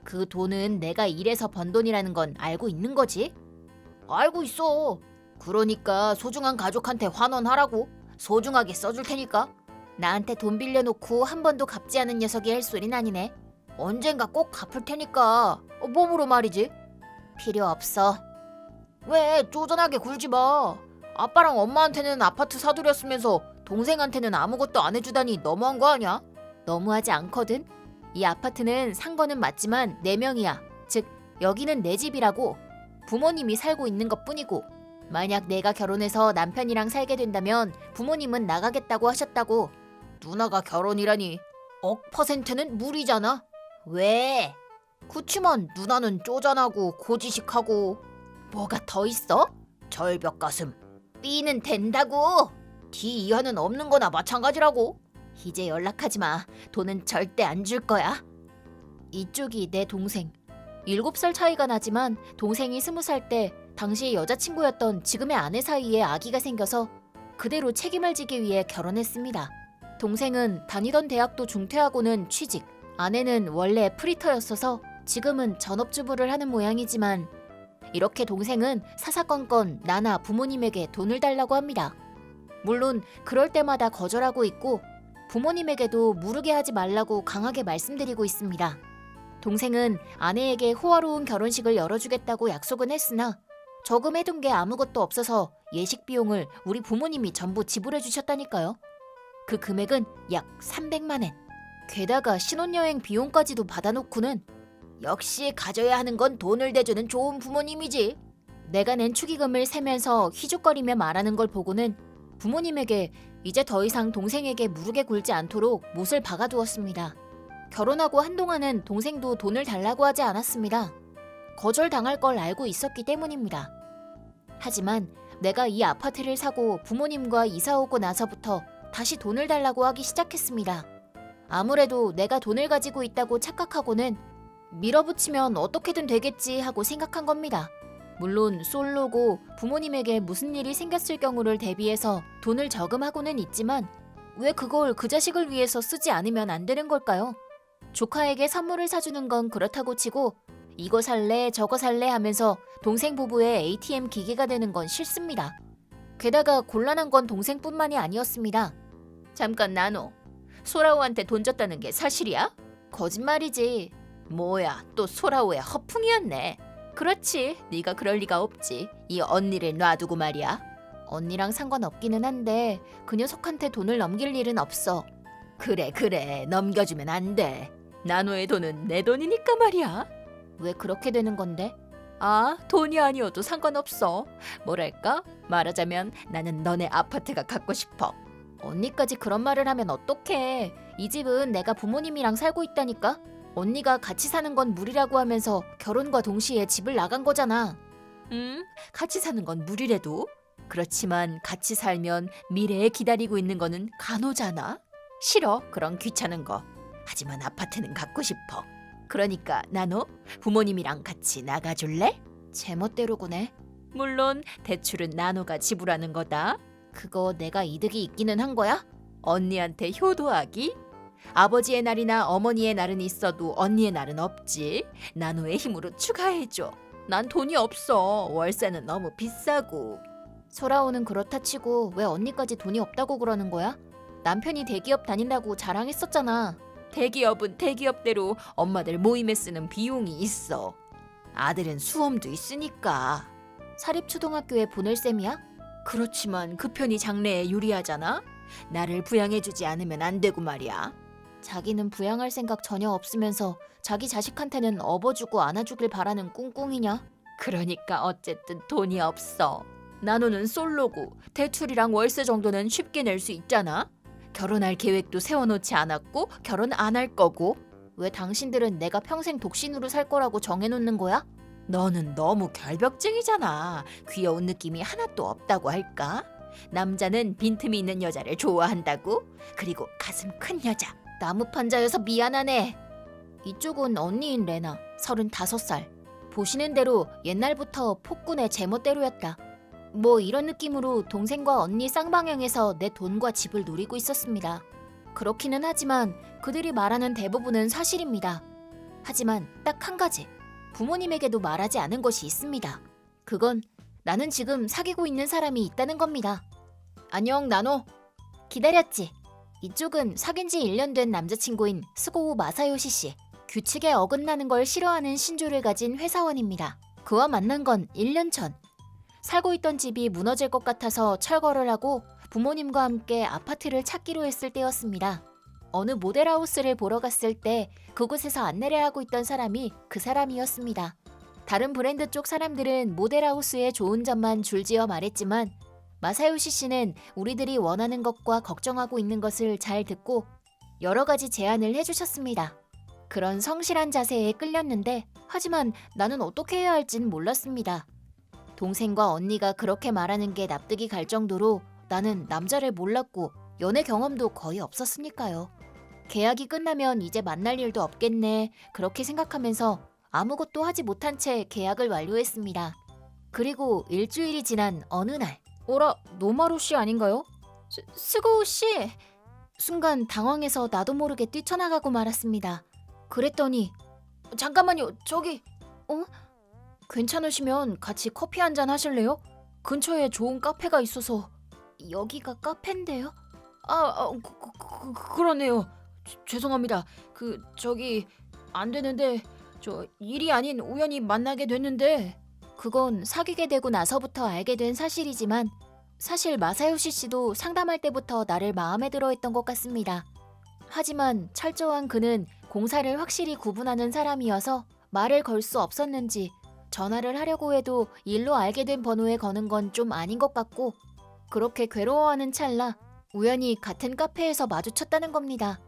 그 돈은 내가 일해서 번 돈이라는 건 알고 있는 거지? 알고 있어. 그러니까 소중한 가족한테 환원하라고. 소중하게 써줄 테니까. 나한테 돈 빌려놓고 한 번도 갚지 않은 녀석이 할 소린 아니네. 언젠가 꼭 갚을 테니까. 몸으로 말이지. 필요 없어. 왜 쪼잔하게 굴지 마. 아빠랑 엄마한테는 아파트 사두렸으면서 동생한테는 아무것도 안 해주다니 너무한 거 아니야? 너무하지 않거든? 이 아파트는 산 거는 맞지만 4명이야. 즉 여기는 내 집이라고. 부모님이 살고 있는 것뿐이고 만약 내가 결혼해서 남편이랑 살게 된다면 부모님은 나가겠다고 하셨다고. 누나가 결혼이라니. 억 퍼센트는 무리잖아. 왜? 그치만 누나는 쪼잔하고 고지식하고. 뭐가 더 있어? 절벽 가슴. B는 된다고. D 이하는 없는 거나 마찬가지라고. 이제 연락하지 마. 돈은 절대 안 줄 거야. 이쪽이 내 동생. 7살 차이가 나지만 동생이 20살 때 당시 여자친구였던 지금의 아내 사이에 아기가 생겨서 그대로 책임을 지기 위해 결혼했습니다. 동생은 다니던 대학도 중퇴하고는 취직, 아내는 원래 프리터였어서 지금은 전업주부를 하는 모양이지만 이렇게 동생은 사사건건 나나 부모님에게 돈을 달라고 합니다. 물론 그럴 때마다 거절하고 있고 부모님에게도 무르게 하지 말라고 강하게 말씀드리고 있습니다. 동생은 아내에게 호화로운 결혼식을 열어주겠다고 약속은 했으나 저금해둔 게 아무것도 없어서 예식 비용을 우리 부모님이 전부 지불해 주셨다니까요. 그 금액은 약 300만 엔. 게다가 신혼여행 비용까지도 받아놓고는 역시 가져야 하는 건 돈을 대주는 좋은 부모님이지. 내가 낸 축의금을 세면서 휘죽거리며 말하는 걸 보고는 부모님에게 이제 더 이상 동생에게 무르게 굴지 않도록 못을 박아두었습니다. 결혼하고 한동안은 동생도 돈을 달라고 하지 않았습니다. 거절당할 걸 알고 있었기 때문입니다. 하지만 내가 이 아파트를 사고 부모님과 이사 오고 나서부터 다시 돈을 달라고 하기 시작했습니다. 아무래도 내가 돈을 가지고 있다고 착각하고는 밀어붙이면 어떻게든 되겠지 하고 생각한 겁니다. 물론 솔로고 부모님에게 무슨 일이 생겼을 경우를 대비해서 돈을 저금하고는 있지만 왜 그걸 그 자식을 위해서 쓰지 않으면 안 되는 걸까요? 조카에게 선물을 사주는 건 그렇다고 치고 이거 살래 저거 살래 하면서 동생 부부의 ATM 기계가 되는 건 싫습니다. 게다가 곤란한 건 동생뿐만이 아니었습니다. 잠깐 나노, 소라오한테 돈 줬다는 게 사실이야? 거짓말이지. 뭐야, 또 소라오의 허풍이었네. 그렇지, 네가 그럴 리가 없지. 이 언니를 놔두고 말이야. 언니랑 상관없기는 한데 그 녀석한테 돈을 넘길 일은 없어. 그래, 넘겨주면 안 돼. 나노의 돈은 내 돈이니까 말이야. 왜 그렇게 되는 건데? 아, 돈이 아니어도 상관없어. 뭐랄까? 말하자면 나는 너네 아파트가 갖고 싶어. 언니까지 그런 말을 하면 어떡해. 이 집은 내가 부모님이랑 살고 있다니까. 언니가 같이 사는 건 무리라고 하면서 결혼과 동시에 집을 나간 거잖아. 같이 사는 건 무리래도. 그렇지만 같이 살면 미래에 기다리고 있는 거는 간호잖아. 싫어, 그런 귀찮은 거. 하지만 아파트는 갖고 싶어. 그러니까 나노, 부모님이랑 같이 나가줄래? 제멋대로구네. 물론 대출은 나노가 지불하는 거다. 그거 내가 이득이 있기는 한 거야? 언니한테 효도하기? 아버지의 날이나 어머니의 날은 있어도 언니의 날은 없지. 나노의 힘으로 추가해줘. 난 돈이 없어. 월세는 너무 비싸고. 소라오는 그렇다 치고 왜 언니까지 돈이 없다고 그러는 거야? 남편이 대기업 다닌다고 자랑했었잖아. 대기업은 대기업대로 엄마들 모임에 쓰는 비용이 있어. 아들은 수험도 있으니까. 사립초등학교에 보낼 셈이야? 그렇지만 그 편이 장래에 유리하잖아. 나를 부양해주지 않으면 안 되고 말이야. 자기는 부양할 생각 전혀 없으면서 자기 자식한테는 업어주고 안아주길 바라는 꿍꿍이냐? 그러니까 어쨌든 돈이 없어. 나노는 솔로고 대출이랑 월세 정도는 쉽게 낼 수 있잖아. 결혼할 계획도 세워놓지 않았고 결혼 안 할 거고. 왜 당신들은 내가 평생 독신으로 살 거라고 정해놓는 거야? 너는 너무 결벽증이잖아. 귀여운 느낌이 하나도 없다고 할까? 남자는 빈틈이 있는 여자를 좋아한다고? 그리고 가슴 큰 여자. 나무판자여서 미안하네. 이쪽은 언니인 레나, 35살. 보시는 대로 옛날부터 폭군의 제멋대로였다. 뭐 이런 느낌으로 동생과 언니 쌍방향에서 내 돈과 집을 노리고 있었습니다. 그렇기는 하지만 그들이 말하는 대부분은 사실입니다. 하지만 딱 한 가지, 부모님에게도 말하지 않은 것이 있습니다. 그건 나는 지금 사귀고 있는 사람이 있다는 겁니다. 안녕 나노. 기다렸지. 이쪽은 사귄 지 1년 된 남자친구인 스고우 마사요시 씨. 규칙에 어긋나는 걸 싫어하는 신조를 가진 회사원입니다. 그와 만난 건 1년 전. 살고 있던 집이 무너질 것 같아서 철거를 하고 부모님과 함께 아파트를 찾기로 했을 때였습니다. 어느 모델하우스를 보러 갔을 때 그곳에서 안내를 하고 있던 사람이 그 사람이었습니다. 다른 브랜드 쪽 사람들은 모델하우스의 좋은 점만 줄지어 말했지만 마사요시 씨는 우리들이 원하는 것과 걱정하고 있는 것을 잘 듣고 여러 가지 제안을 해주셨습니다. 그런 성실한 자세에 끌렸는데 하지만 나는 어떻게 해야 할진 몰랐습니다. 동생과 언니가 그렇게 말하는 게 납득이 갈 정도로 나는 남자를 몰랐고 연애 경험도 거의 없었으니까요. 계약이 끝나면 이제 만날 일도 없겠네 그렇게 생각하면서 아무것도 하지 못한 채 계약을 완료했습니다. 그리고 일주일이 지난 어느 날 어라 노마루 씨 아닌가요? 스고우 씨! 순간 당황해서 나도 모르게 뛰쳐나가고 말았습니다. 그랬더니 잠깐만요 저기 괜찮으시면 같이 커피 한잔 하실래요? 근처에 좋은 카페가 있어서. 여기가 카페인데요? 그러네요. 죄송합니다. 저기 안 되는데 저 일이 아닌 우연히 만나게 됐는데. 그건 사귀게 되고 나서부터 알게 된 사실이지만 사실 마사요시 씨도 상담할 때부터 나를 마음에 들어 했던 것 같습니다. 하지만 철저한 그는 공사를 확실히 구분하는 사람이어서 말을 걸 수 없었는지 전화를 하려고 해도 일로 알게 된 번호에 거는 건 좀 아닌 것 같고 그렇게 괴로워하는 찰나 우연히 같은 카페에서 마주쳤다는 겁니다.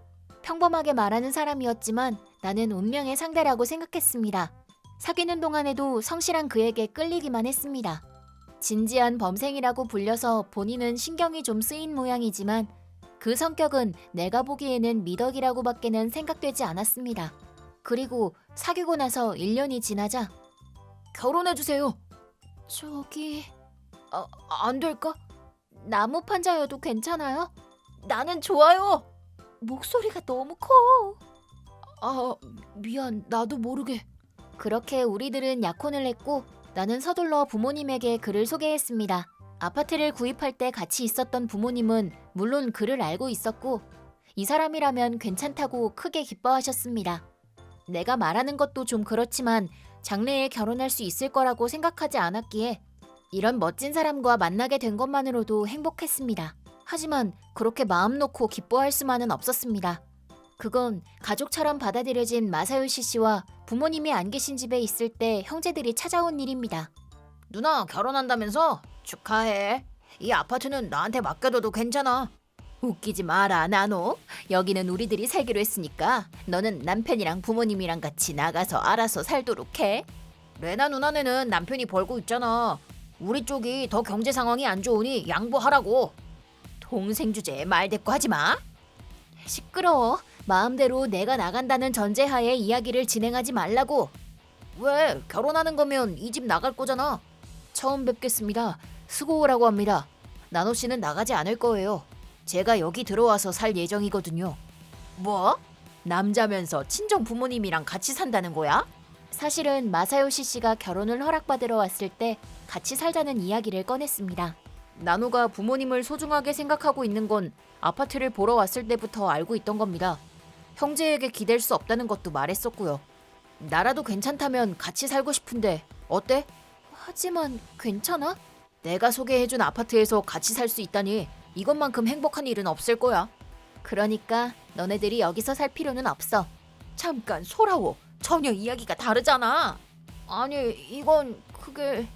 평범하게 말하는 사람이었지만 나는 운명의 상대라고 생각했습니다. 사귀는 동안에도 성실한 그에게 끌리기만 했습니다. 진지한 범생이라고 불려서 본인은 신경이 좀 쓰인 모양이지만 그 성격은 내가 보기에는 미덕이라고밖에는 생각되지 않았습니다. 그리고 사귀고 나서 1년이 지나자 결혼해주세요. 저기... 안 될까? 나무 판자여도 괜찮아요? 나는 좋아요. 목소리가 너무 커. 미안 나도 모르게. 그렇게 우리들은 약혼을 했고 나는 서둘러 부모님에게 그를 소개했습니다. 아파트를 구입할 때 같이 있었던 부모님은 물론 그를 알고 있었고 이 사람이라면 괜찮다고 크게 기뻐하셨습니다. 내가 말하는 것도 좀 그렇지만 장래에 결혼할 수 있을 거라고 생각하지 않았기에 이런 멋진 사람과 만나게 된 것만으로도 행복했습니다. 하지만 그렇게 마음 놓고 기뻐할 수만은 없었습니다. 그건 가족처럼 받아들여진 마사요시 씨와 부모님이 안 계신 집에 있을 때 형제들이 찾아온 일입니다. 누나 결혼한다면서? 축하해. 이 아파트는 나한테 맡겨둬도 괜찮아. 웃기지 마라 나노. 여기는 우리들이 살기로 했으니까 너는 남편이랑 부모님이랑 같이 나가서 알아서 살도록 해. 레나 누나네는 남편이 벌고 있잖아. 우리 쪽이 더 경제 상황이 안 좋으니 양보하라고. 동생 주제에 말대꾸 하지 마. 시끄러워. 마음대로 내가 나간다는 전제하에 이야기를 진행하지 말라고. 왜? 결혼하는 거면 이 집 나갈 거잖아. 처음 뵙겠습니다. 스고우라고 합니다. 나노 씨는 나가지 않을 거예요. 제가 여기 들어와서 살 예정이거든요. 뭐? 남자면서 친정 부모님이랑 같이 산다는 거야? 사실은 마사요시 씨가 결혼을 허락받으러 왔을 때 같이 살자는 이야기를 꺼냈습니다. 나노가 부모님을 소중하게 생각하고 있는 건 아파트를 보러 왔을 때부터 알고 있던 겁니다. 형제에게 기댈 수 없다는 것도 말했었고요. 나라도 괜찮다면 같이 살고 싶은데 어때? 하지만 괜찮아? 내가 소개해준 아파트에서 같이 살 수 있다니 이것만큼 행복한 일은 없을 거야. 그러니까 너네들이 여기서 살 필요는 없어. 잠깐 소라워. 전혀 이야기가 다르잖아. 아니 이건 그게...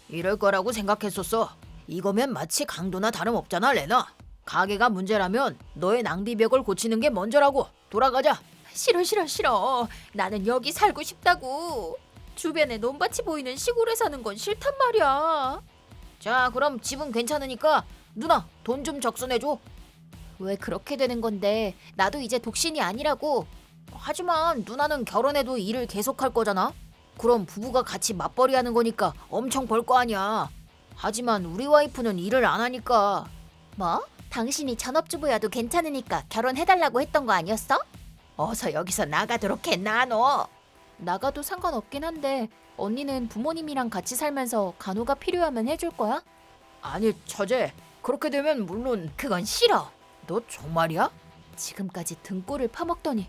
이럴 거라고 생각했었어. 이거면 마치 강도나 다름없잖아 레나. 가게가 문제라면 너의 낭비벽을 고치는 게 먼저라고. 돌아가자. 싫어. 나는 여기 살고 싶다고. 주변에 논밭이 보이는 시골에 사는 건 싫단 말이야. 자 그럼 집은 괜찮으니까 누나 돈 좀 적선해줘. 왜 그렇게 되는 건데. 나도 이제 독신이 아니라고. 하지만 누나는 결혼해도 일을 계속할 거잖아. 그럼 부부가 같이 맞벌이 하는 거니까 엄청 벌 거 아니야. 하지만 우리 와이프는 일을 안 하니까. 뭐? 당신이 전업주부여도 괜찮으니까 결혼해달라고 했던 거 아니었어? 어서 여기서 나가도록 해 나너. 나가도 상관없긴 한데 언니는 부모님이랑 같이 살면서 간호가 필요하면 해줄 거야? 아니 처제 그렇게 되면 물론. 그건 싫어. 너 정말이야? 지금까지 등골을 파먹더니.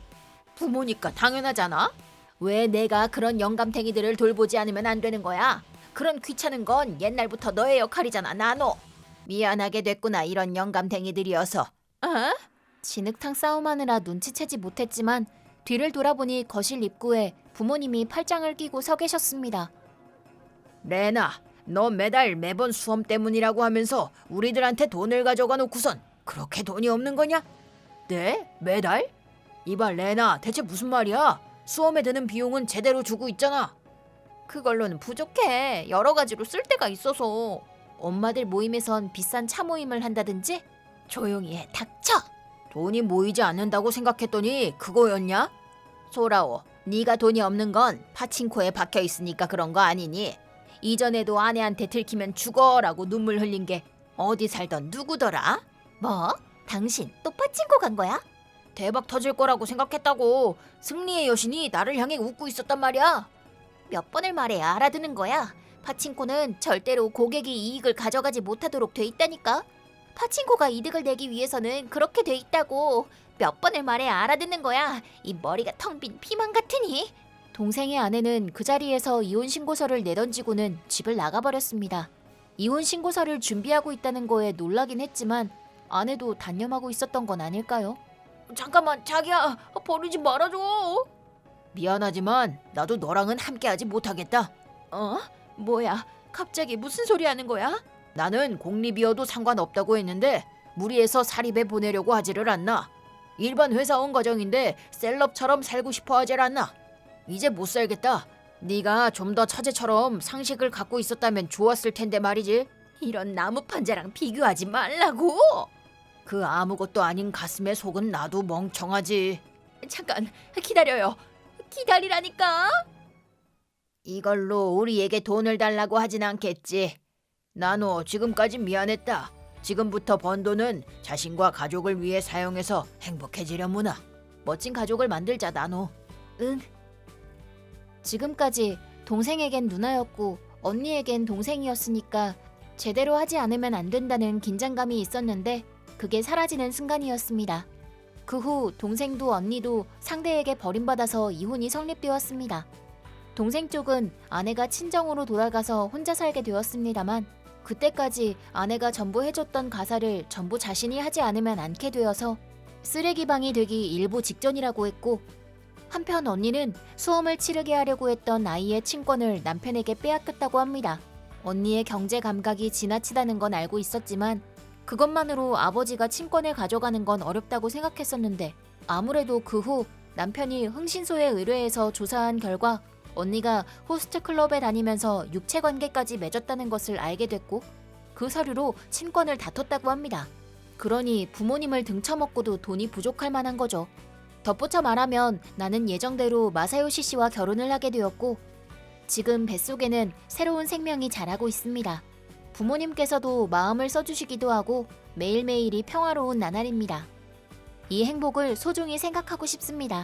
부모니까 당연하잖아. 왜 내가 그런 영감탱이들을 돌보지 않으면 안 되는 거야? 그런 귀찮은 건 옛날부터 너의 역할이잖아 나노. 미안하게 됐구나 이런 영감탱이들이어서. 진흙탕 싸움하느라 눈치채지 못했지만 뒤를 돌아보니 거실 입구에 부모님이 팔짱을 끼고 서 계셨습니다. 레나, 너 매번 수험 때문이라고 하면서 우리들한테 돈을 가져가 놓고선 그렇게 돈이 없는 거냐? 네? 매달? 이봐 레나, 대체 무슨 말이야? 수험에 드는 비용은 제대로 주고 있잖아. 그걸로는 부족해. 여러 가지로 쓸 데가 있어서. 엄마들 모임에선 비싼 차 모임을 한다든지. 조용히 해, 닥쳐. 돈이 모이지 않는다고 생각했더니 그거였냐? 소라오, 네가 돈이 없는 건 파친코에 박혀 있으니까 그런 거 아니니? 이전에도 아내한테 들키면 죽어라고 눈물 흘린 게 어디 살던 누구더라? 뭐? 당신 또 파친코 간 거야? 대박 터질 거라고 생각했다고. 승리의 여신이 나를 향해 웃고 있었단 말이야. 몇 번을 말해야 알아듣는 거야. 파친코는 절대로 고객이 이익을 가져가지 못하도록 돼 있다니까. 파친코가 이득을 내기 위해서는 그렇게 돼 있다고. 몇 번을 말해야 알아듣는 거야. 이 머리가 텅 빈 피망 같으니. 동생의 아내는 그 자리에서 이혼 신고서를 내던지고는 집을 나가버렸습니다. 이혼 신고서를 준비하고 있다는 거에 놀라긴 했지만 아내도 단념하고 있었던 건 아닐까요? 잠깐만 자기야, 버리지 말아줘. 미안하지만 나도 너랑은 함께하지 못하겠다. 어? 뭐야? 갑자기 무슨 소리 하는 거야? 나는 공립이어도 상관없다고 했는데 무리해서 사립에 보내려고 하지를 않나. 일반 회사원 가정인데 셀럽처럼 살고 싶어 하질 않나. 이제 못 살겠다. 네가 좀 더 처제처럼 상식을 갖고 있었다면 좋았을 텐데 말이지. 이런 나무 판자랑 비교하지 말라고. 그 아무것도 아닌 가슴에 속은 나도 멍청하지. 잠깐 기다려요. 기다리라니까. 이걸로 우리에게 돈을 달라고 하진 않겠지. 나노 지금까지 미안했다. 지금부터 번 돈은 자신과 가족을 위해 사용해서 행복해지려무나. 멋진 가족을 만들자 나노. 응. 지금까지 동생에겐 누나였고 언니에겐 동생이었으니까 제대로 하지 않으면 안 된다는 긴장감이 있었는데 그게 사라지는 순간이었습니다. 그 후 동생도 언니도 상대에게 버림받아서 이혼이 성립되었습니다. 동생 쪽은 아내가 친정으로 돌아가서 혼자 살게 되었습니다만 그때까지 아내가 전부 해줬던 가사를 전부 자신이 하지 않으면 않게 되어서 쓰레기방이 되기 일보 직전이라고 했고 한편 언니는 수험을 치르게 하려고 했던 아이의 친권을 남편에게 빼앗겼다고 합니다. 언니의 경제 감각이 지나치다는 건 알고 있었지만 그것만으로 아버지가 친권을 가져가는 건 어렵다고 생각했었는데 아무래도 그 후 남편이 흥신소에 의뢰해서 조사한 결과 언니가 호스트 클럽에 다니면서 육체 관계까지 맺었다는 것을 알게 됐고 그 서류로 친권을 다퉜다고 합니다. 그러니 부모님을 등쳐먹고도 돈이 부족할 만한 거죠. 덧붙여 말하면 나는 예정대로 마사요시 씨와 결혼을 하게 되었고 지금 뱃속에는 새로운 생명이 자라고 있습니다. 부모님께서도 마음을 써주시기도 하고 매일매일이 평화로운 나날입니다. 이 행복을 소중히 생각하고 싶습니다.